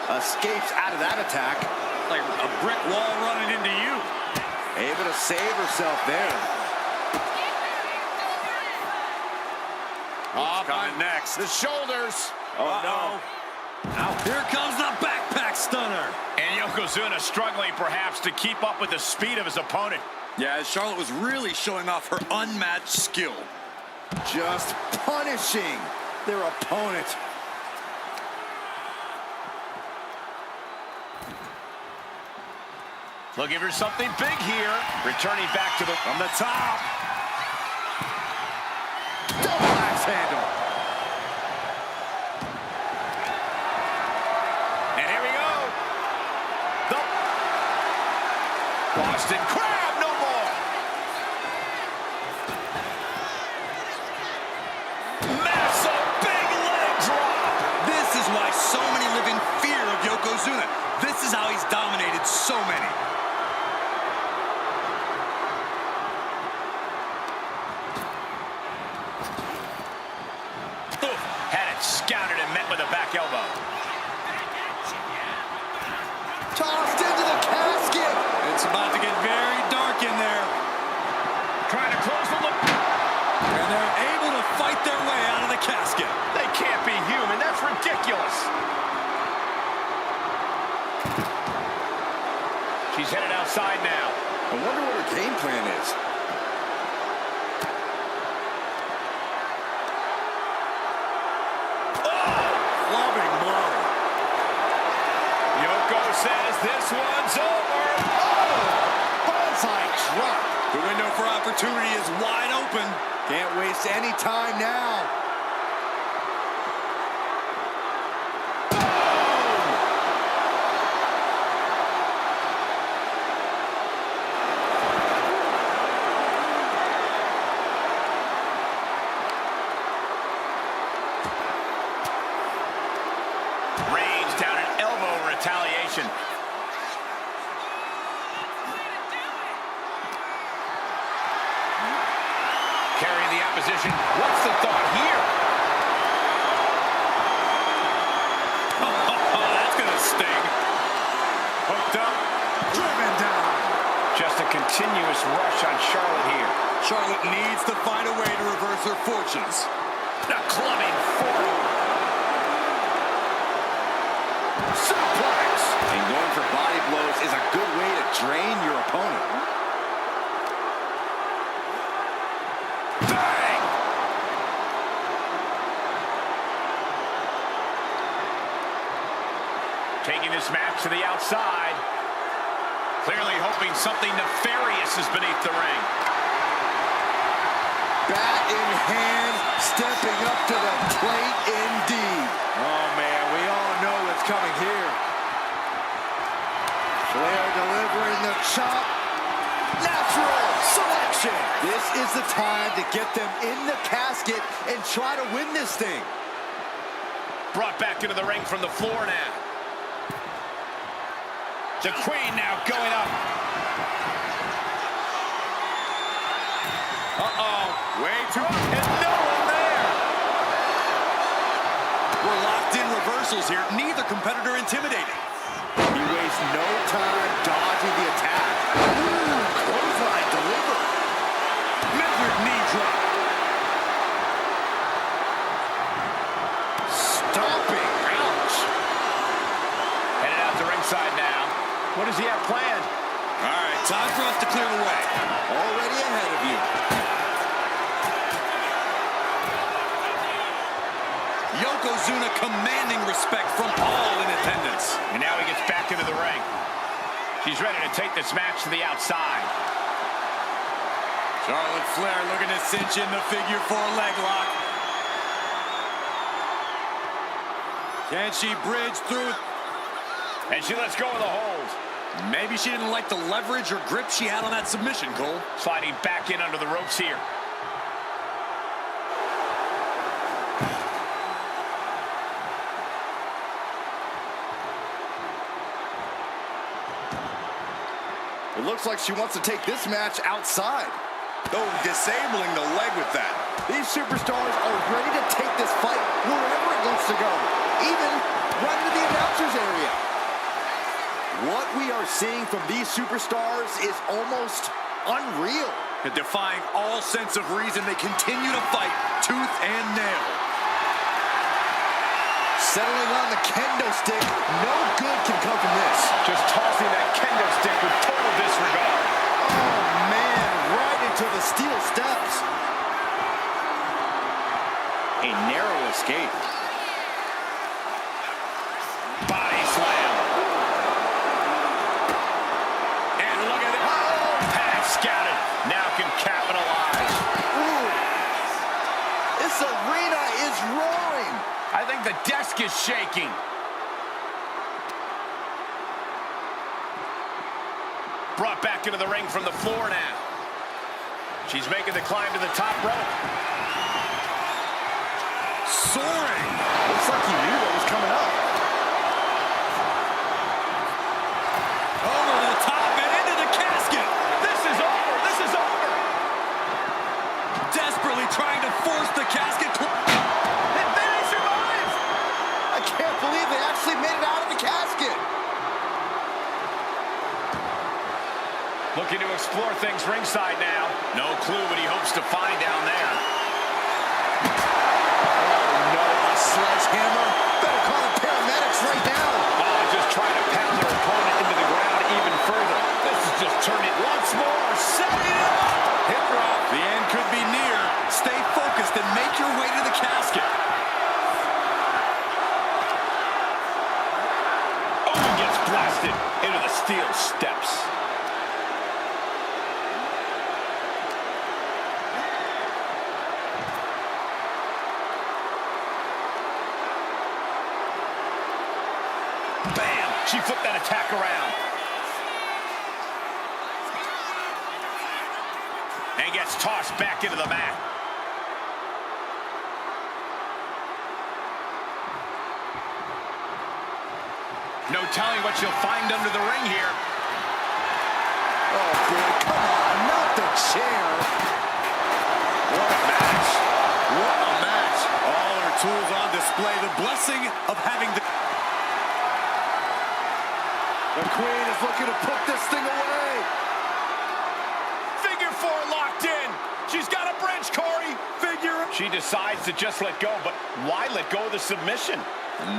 Escapes out of that attack. Like a brick wall running into you. Able to save herself there. Coming next. The shoulders. Oh, no. Now here comes the backpack stunner. And Yokozuna struggling perhaps to keep up with the speed of his opponent. Yeah, Charlotte was really showing off her unmatched skill. Just punishing their opponent. Looking for something big here. Returning back to the... From the top. Double axe handle. And here we go. The Boston Crab, no more. Massive big leg drop. This is why so many live in fear of Yokozuna. This is how he's dominated so many. Scouted and met with a back elbow. Tossed into the casket. It's about to get very dark in there. Trying to close the look. And they're able to fight their way out of the casket. They can't be human. That's ridiculous. She's headed outside now. I wonder what her game plan is. Says this one's over. Oh! Bullseye drop. The window for opportunity is wide open. Can't waste any time now. Range down an elbow retaliation. Carrying the opposition. What's the thought here? Oh, that's going to sting. Hooked up. Driven down. Just a continuous rush on Charlotte here. Charlotte needs to find a way to reverse her fortunes. The clubbing forward. Suplex. And going for body blows is a good way to drain your opponent. Bang! Taking this match to the outside. Clearly hoping something nefarious is beneath the ring. Bat in hand, stepping up to the plate indeed. Oh, man, we all know what's coming here. Flair delivering the chop. Natural selection. submission. This is the time to get them in the casket and try to win this thing. Brought back into the ring from the floor now. The Queen now going up. Uh-oh. Way too and no one there. We're locked in reversals here. Neither competitor intimidating. He wastes no time dodging the attack. Ooh, clothesline delivered. Measured knee drop. Stomping. Ouch. Headed out to ringside now. What does he have planned? All right, time for us to clear the way. Already ahead of you. Yokozuna commanding respect from all in attendance. And now he gets back into the ring. She's ready to take this match to the outside. Charlotte Flair looking to cinch in the figure 4 leg lock. Can she bridge through? And she lets go of the hold. Maybe she didn't like the leverage or grip she had on that submission, Cole. Sliding back in under the ropes here. It looks like she wants to take this match outside. Oh, disabling the leg with that. These superstars are ready to take this fight wherever it wants to go, even right into the announcer's area. What we are seeing from these superstars is almost unreal. And defying all sense of reason, they continue to fight tooth and nail. Settling on the kendo stick, no good can come from this. Just tossing that kendo stick with total disregard. Oh man, right into the steel steps. A narrow escape. Body slam. And look at it. Pass scouted. Now can capitalize. Ooh. This arena is roaring. I think the desk is shaking. Brought back into the ring from the floor now. She's making the climb to the top rope. Soaring. Looks like he knew what was coming up. Over the top and into the casket. This is over. This is over. Desperately trying to force the casket. And then he survives. I can't believe they actually made it out of the casket. Looking to explore things ringside now. No clue what he hopes to find down there. Oh no, a sledgehammer. Better call the paramedics right now. Oh, just trying to pound their opponent into the ground even further. This is just turning it once more. Setting it up. Hip drop. The end could be near. Stay focused and make your way to the casket. Oh, he gets blasted into the steel steps. Bam! She flipped that attack around. And gets tossed back into the mat. No telling what she'll find under the ring here. Oh boy, come on, not the chair. What a match. What a match. All her tools on display. The blessing of having the... The Queen is looking to put this thing away. Figure 4 locked in. She's got a bridge, Corey. Figure. She decides to just let go, but why let go of the submission?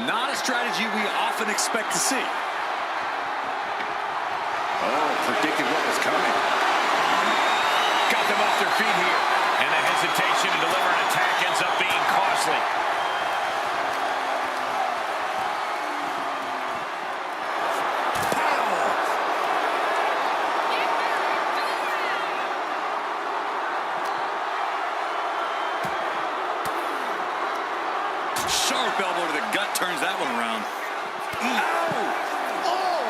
Not a strategy we often expect to see. Oh, predicted what was coming. Got them off their feet here. And the hesitation to deliver an attack ends up being costly. Sharp elbow to the gut turns that one around. Ow! Oh!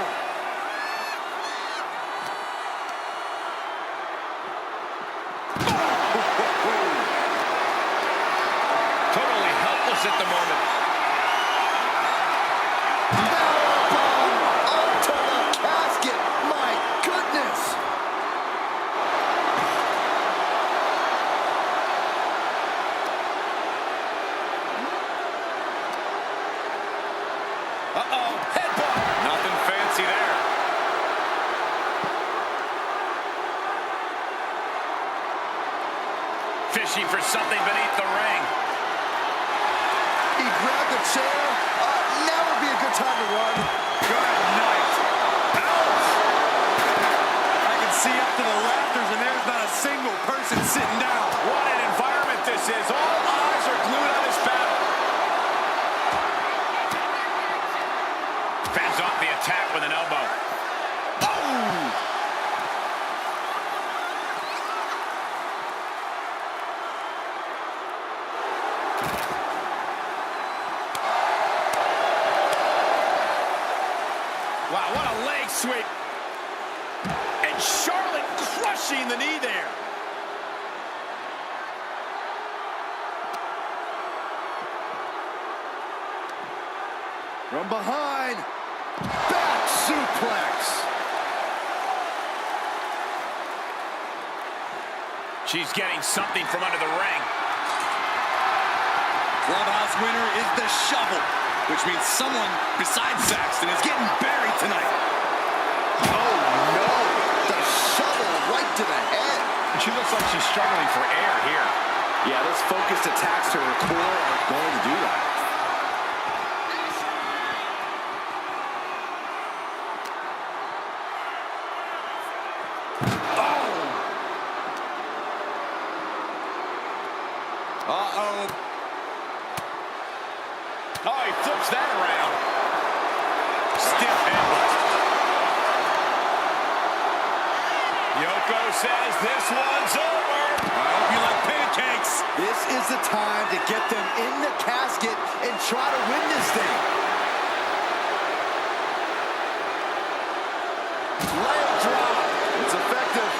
nervous at the moment. Powerbomb onto the casket. My goodness. Uh-oh, headbutt. Nothing fancy there. Fishing for something beneath the ring. He grabbed the chair. Now would be a good time to run. Good night. Ouch! I can see up to the rafters, and there's not a single person sitting down. What an environment this is. All eyes are glued on this battle. Fends off the attack with an elbow. Oh! Wow, what a leg sweep. And Charlotte crushing the knee there. From behind. Back suplex. She's getting something from under the ring. Clubhouse winner is the shovel, which means someone besides Saxton is getting buried tonight. Oh no. The shovel right to the head. She looks like she's struggling for air here. Yeah, those focused attacks to her core are going to do that. Uh-oh. Oh, he flips that around. Stiff headbutt. Yoko says this one's over. I hope you like pancakes. This is the time to get them in the casket and try to win this thing. Leg drop. It's effective.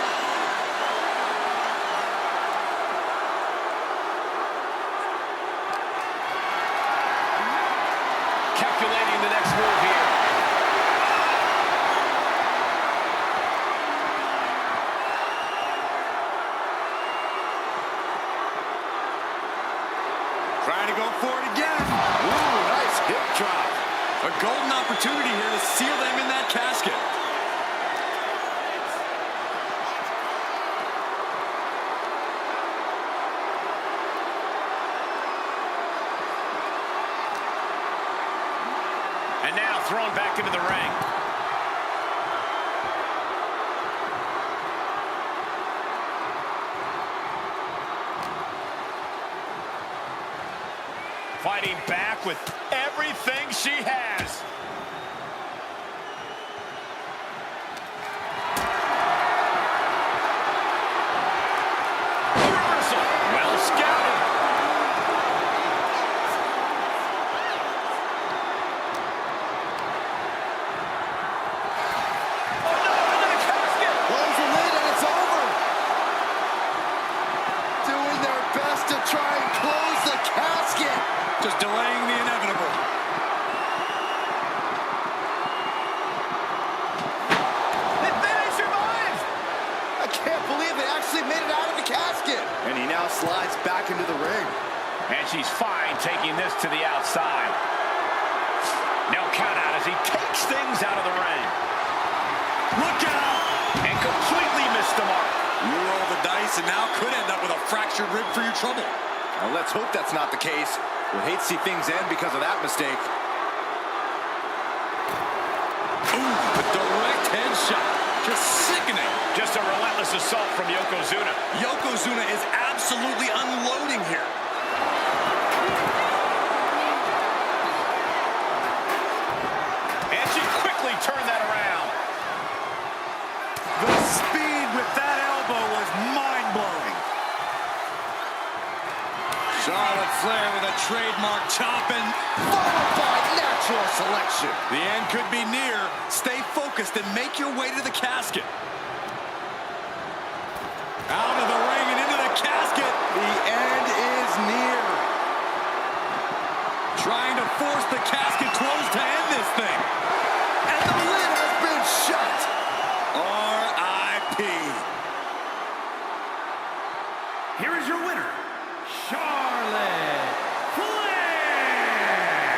Calculating the next move here. Trying to go for it again. Ooh, nice hip drop. A golden opportunity here to seal them in that casket. And now thrown back into the ring. Fighting back with everything she has. Reversal. Well scouted. Oh no, into the casket. Close the lid and it's over. Doing their best to try and close the casket. Just delaying the inevitable. They survived. I can't believe they actually made it out of the casket. And he now slides back into the ring. And she's fine taking this to the outside. No count out as he takes things out of the ring. Look out! And completely missed the mark. You roll the dice and now could end up with a fractured rib for your trouble. Well, let's hope that's not the case. We'll hate to see things end because of that mistake. Ooh, a direct headshot. Just sickening. Just a relentless assault from Yokozuna. Yokozuna is absolutely unloading here. And she quickly turned that around. The speed with that elbow was mind-blowing. Charlotte Flair with a trademark chopping. Followed by natural selection. The end could be near. Stay focused and make your way to the casket. Out of the ring and into the casket. The end is near. the casket closed to end this thing. And the lid has been shut. R.I.P. Here is your winner, Charlotte Flair.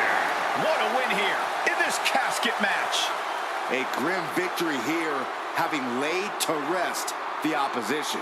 What a win here in this casket match. A grim victory here, having laid to rest the opposition.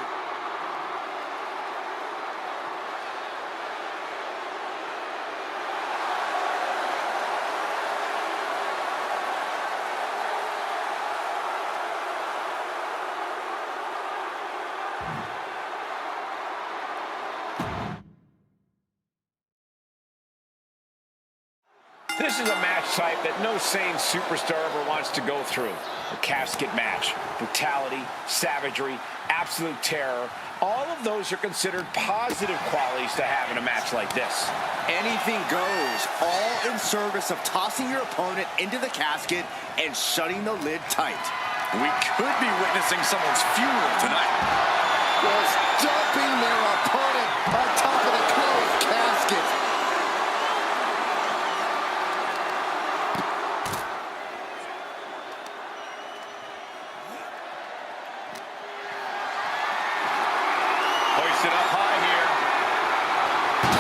This is a match type that no sane superstar ever wants to go through. A casket match. Brutality, savagery, absolute terror. All of those are considered positive qualities to have in a match like this. Anything goes, all in service of tossing your opponent into the casket and shutting the lid tight. We could be witnessing someone's funeral tonight. Was dumping their opponent on top of the closed casket. Hoisted up high here.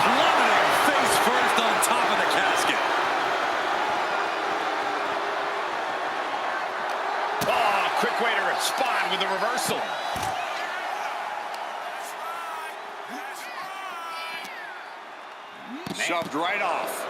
Plummeting face first on top of the casket. Oh, quick way to respond with a reversal. Shoved right off.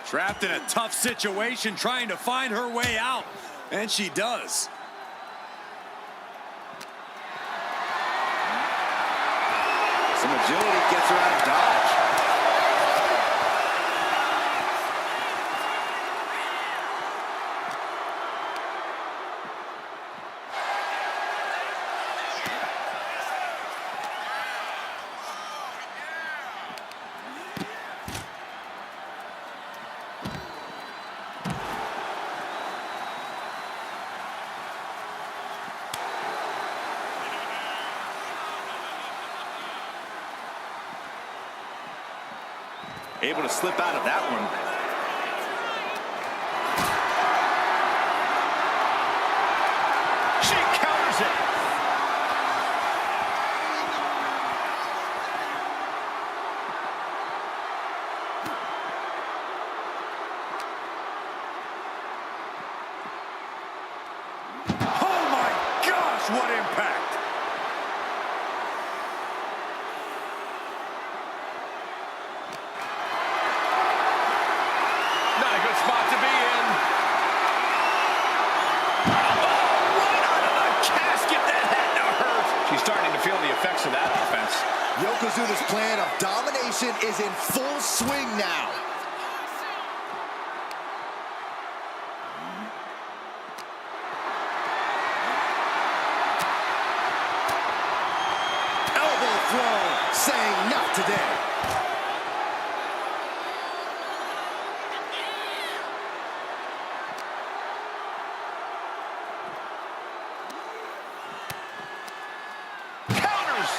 Trapped in a tough situation, trying to find her way out. And she does. Some agility gets her out of dodge. Able to slip out of that one. She counters it. Oh my gosh, what impact! Not a good spot to be in. Oh, right onto the casket. That had to hurt. She's starting to feel the effects of that offense. Yokozuna's plan of domination is in full swing now. Elbow throw, saying not today. Counters.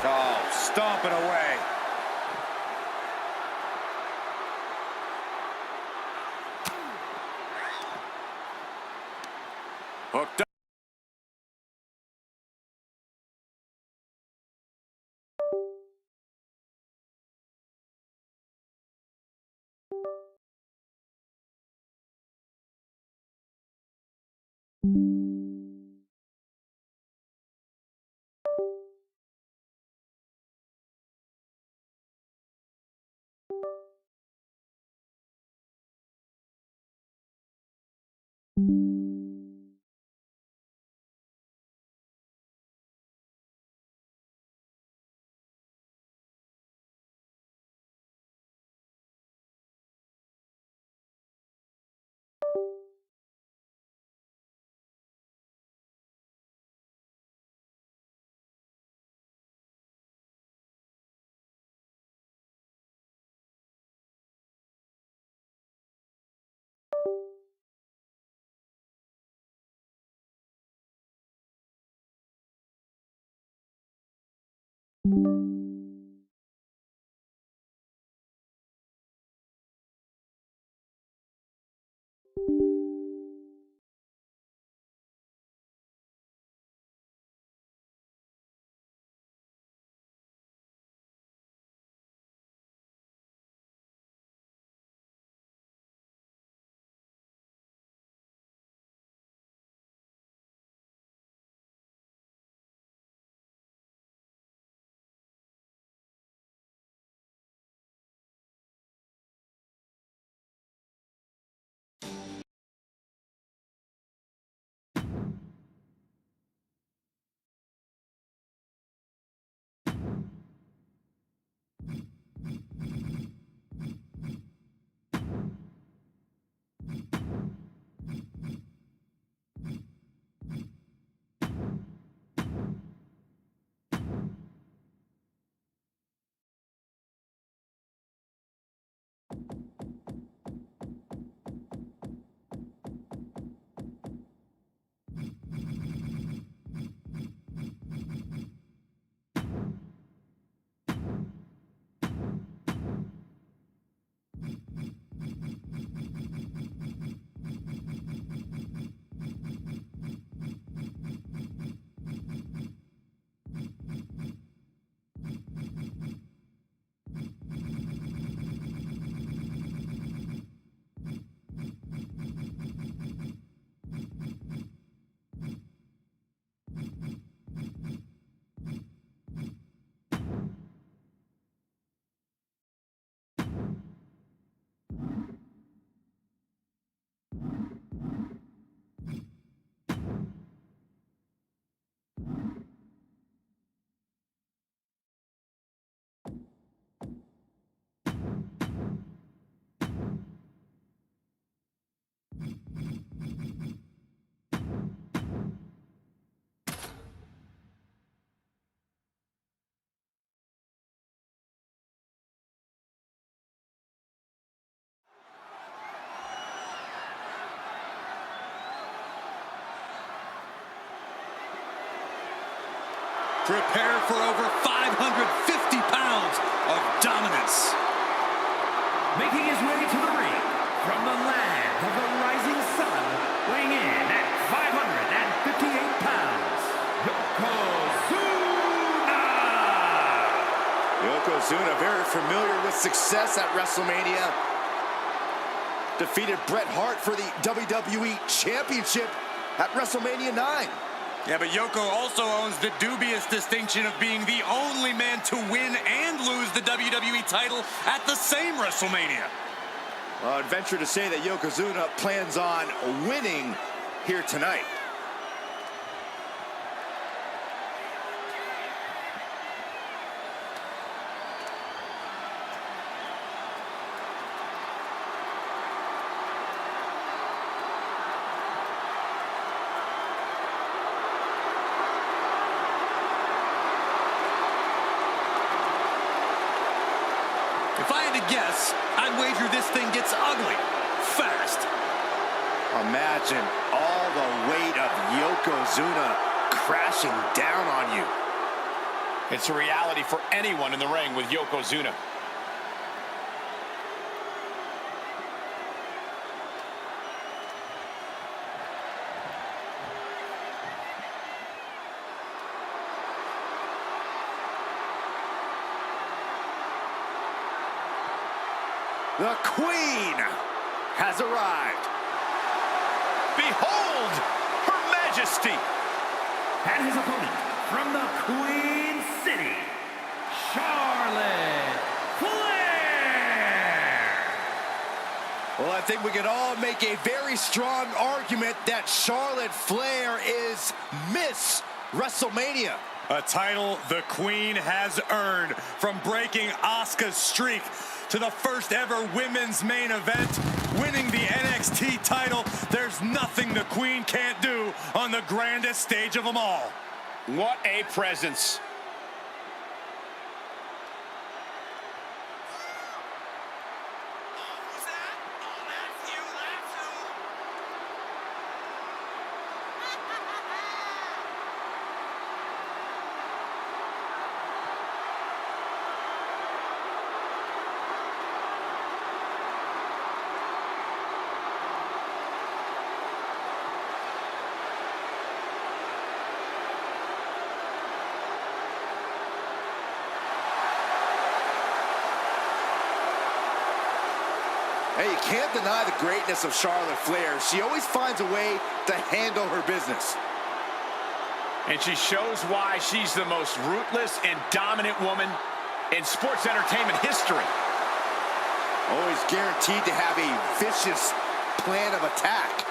Oh, stomping away. Hooked up. Prepare for over 550 pounds of dominance. Making his way to the ring from the land of the rising sun, weighing in at 558 pounds, Yokozuna! Yokozuna, very familiar with success at WrestleMania. Defeated Bret Hart for the WWE Championship at WrestleMania 9. Yeah, but Yoko also owns the dubious distinction of being the only man to win and lose the WWE title at the same WrestleMania. Well, I'd venture to say that Yokozuna plans on winning here tonight. If I had to guess, I'd wager this thing gets ugly fast. Imagine all the weight of Yokozuna crashing down on you. It's a reality for anyone in the ring with Yokozuna. The Queen has arrived. Behold, Her Majesty. And his opponent from the Queen City, Charlotte Flair! Well, I think we could all make a very strong argument that Charlotte Flair is Miss WrestleMania. A title the Queen has earned from breaking Asuka's streak to the first ever women's main event, winning the NXT title. There's nothing the Queen can't do on the grandest stage of them all. What a presence. Hey, you can't deny the greatness of Charlotte Flair. She always finds a way to handle her business. And she shows why she's the most ruthless and dominant woman in sports entertainment history. Always guaranteed to have a vicious plan of attack.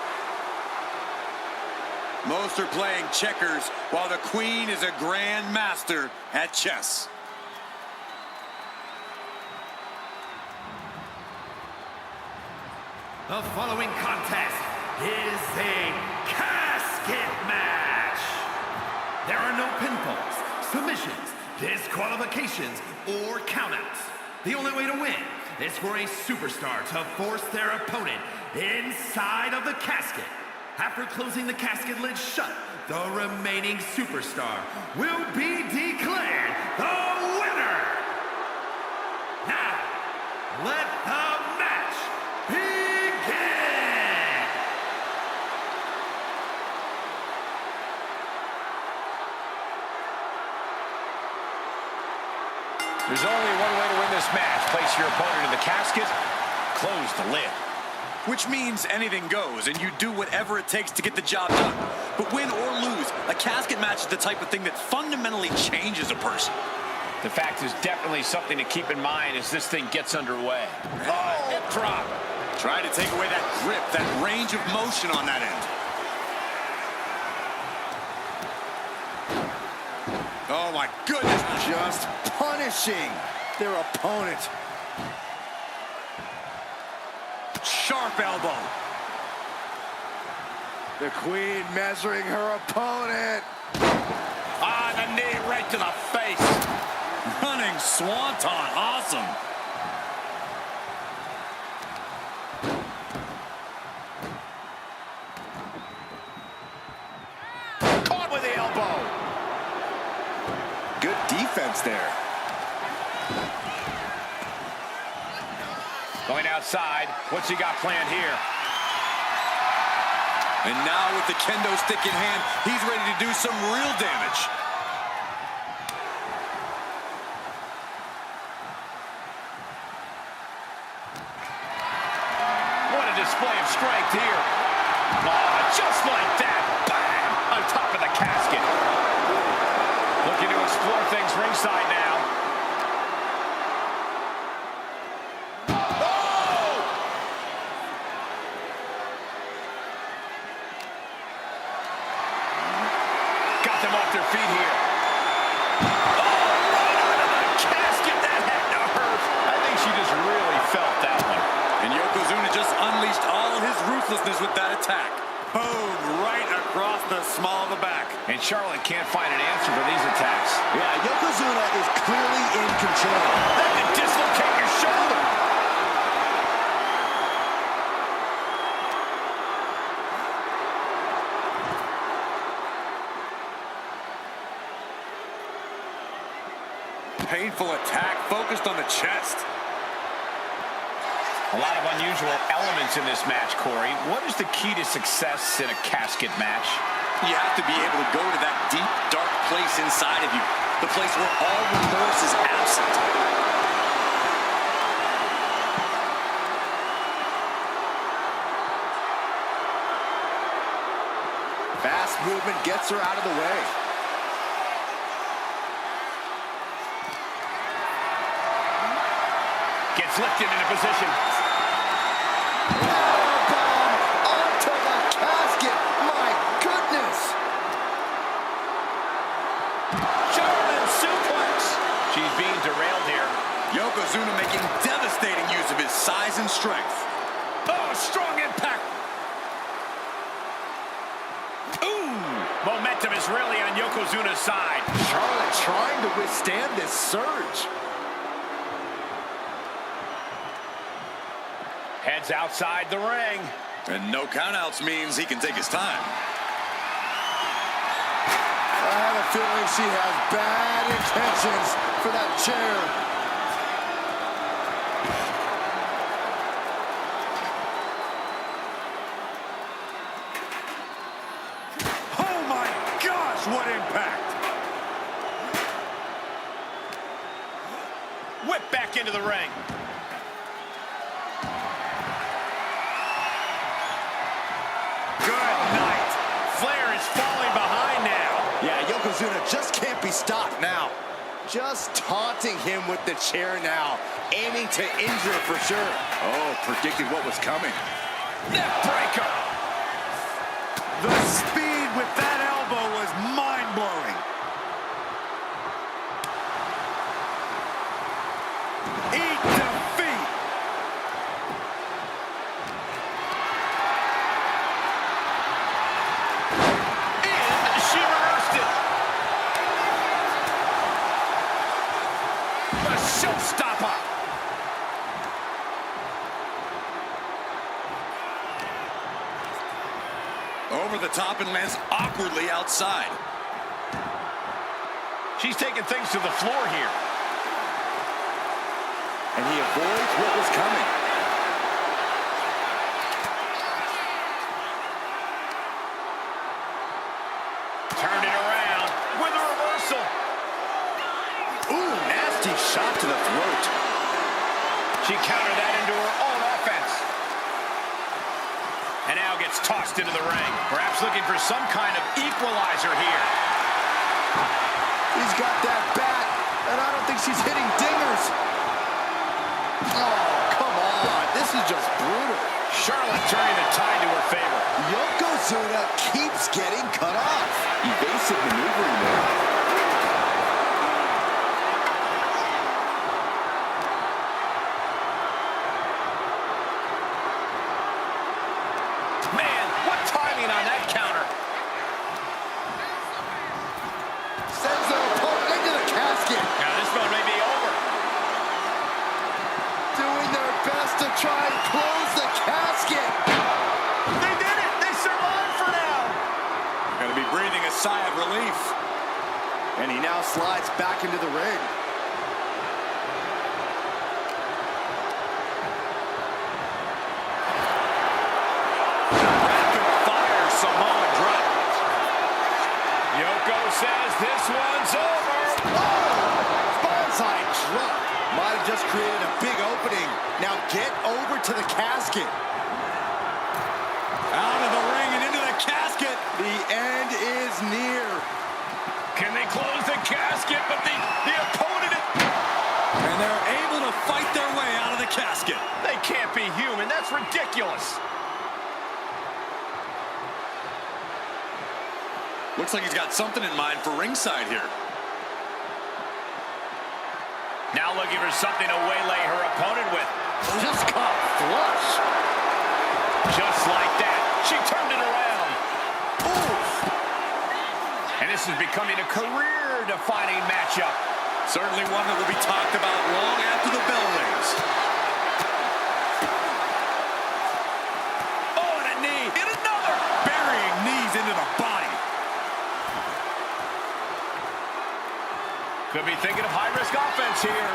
Most are playing checkers, while the Queen is a grand master at chess. The following contest is a casket match. There are no pinfalls, submissions, disqualifications, or countouts. The only way to win is for a superstar to force their opponent inside of the casket. After closing the casket lid shut, the remaining superstar will be declared the winner. Now, let the match begin! There's only one way to win this match. Place your opponent in the casket, close the lid. Which means anything goes, and you do whatever it takes to get the job done. But win or lose, a casket match is the type of thing that fundamentally changes a person. The fact is definitely something to keep in mind as this thing gets underway. Oh, hip drop. Try to take away that grip, that range of motion on that end. Oh my goodness. Just punishing their opponent. Sharp elbow. The Queen measuring her opponent. Ah, the knee right to the face. Running swanton. Awesome. Caught with the elbow. Good defense there. Going outside. What's he got planned here? And now with the kendo stick in hand, he's ready to do some real damage. What a display of strength here. Oh, just like that. Bam! On top of the casket. Looking to explore things ringside now. Off their feet here. Oh, right onto the casket. That had to hurt. I think she just really felt that one. And Yokozuna just unleashed all his ruthlessness with that attack. Boom, right across the small of the back. And Charlotte can't find an answer for these attacks. Yeah, Yokozuna is clearly in control. That can dislocate your shoulder. Painful attack focused on the chest. A lot of unusual elements in this match, Corey. What is the key to success in a casket match? You have to be able to go to that deep, dark place inside of you. The place where all remorse is absent. Fast movement gets her out of the way. Gets lifted into position. Powerbomb onto the casket. My goodness. German suplex. She's being derailed here. Yokozuna making devastating use of his size and strength. Oh, strong impact. Ooh, momentum is really on Yokozuna's side. Charlotte trying to withstand this surge. Heads outside the ring. And no countouts means he can take his time. I have a feeling she has bad intentions for that chair. Oh my gosh, what impact! Whip back into the ring. Yokozuna just can't be stopped now. Just taunting him with the chair now, aiming to injure for sure. Oh, predicted what was coming. Neck breaker. The speed with that elbow was mind-blowing. Eat defeat. And she reversed it. The showstopper. Over the top and lands awkwardly outside. She's taking things to the floor here. And he avoids what was coming. Turned it around with a reversal. Ooh, nasty shot to the throat. She countered that into her own offense. And now gets tossed into the ring. Perhaps looking for some kind of equalizer here. He's got that bat, and I don't think she's hitting dingers. Oh, come on. This is just brutal. Charlotte turning the tide to her favor. Yokozuna keeps getting cut off. Evasive maneuvering there. Man, what timing on that counter. Sends their opponent into the casket. Now this one may be over. Doing their best to try and close the casket. They did it! They survived for now! Gonna be breathing a sigh of relief. And he now slides back into the ring. Rapid fire Samoan drop. Yoko says this one's over. Bonsai drop. Might have just created a big opening. Now get over to the casket. Out of the ring and into the casket. The end is near. Can they close the casket? But the opponent is... And they're able to fight their way out of the casket. They can't be human. That's ridiculous. Looks like he's got something in mind for ringside here. Now looking for something to waylay her opponent with. Just caught flush. Just like that. She turned it around. Oof. And this is becoming a career-defining matchup. Certainly one that will be talked about long after the bell rings. Oh, and a knee. And another. Burying knees into the body. Could be thinking of high-risk offense here.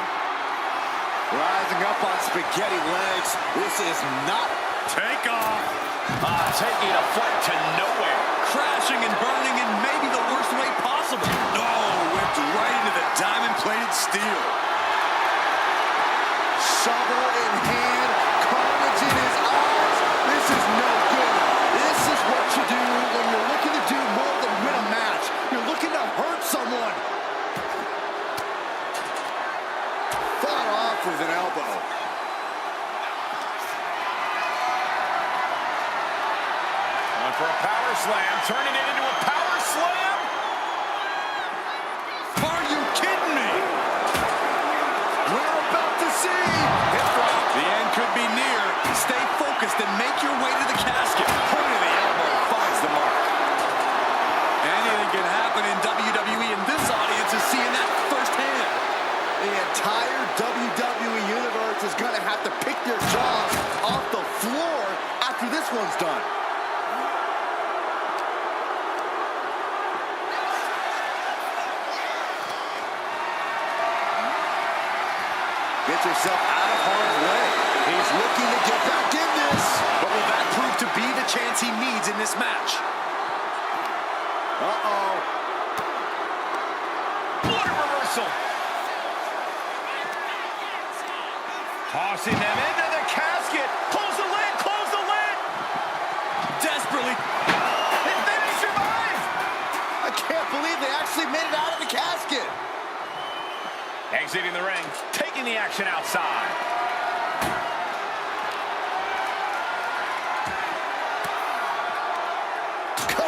Rising up on spaghetti legs. This is not... Take off. Taking a flight to nowhere. Crashing and burning in maybe the worst way possible. No, whipped right into the diamond-plated steel. Shovel in hand. Carnage in his eyes. This is no good. This is what you do when you're looking to do more than win a match. You're looking to hurt someone. Fought off with an elbow. For a power slam, turning it into a power slam. Are you kidding me? We're about to see. Hip drop. The end could be near. Stay focused and make your way to the casket. Point of the elbow finds the mark. Anything can happen in WWE, and this audience is seeing that firsthand. The entire WWE universe is going to have to pick their jaws off the floor after this one's done. Gets herself out of harm's way. He's looking to get back in this. But will that prove to be the chance he needs in this match? Uh-oh. What a reversal. Tossing them into the casket. Close the lid, close the lid. Desperately. They may survive. I can't believe they actually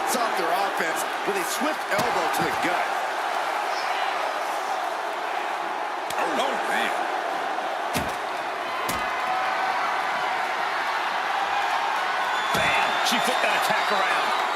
cuts off their offense with a swift elbow to the gut. Oh, man. Bam! She flipped that attack around.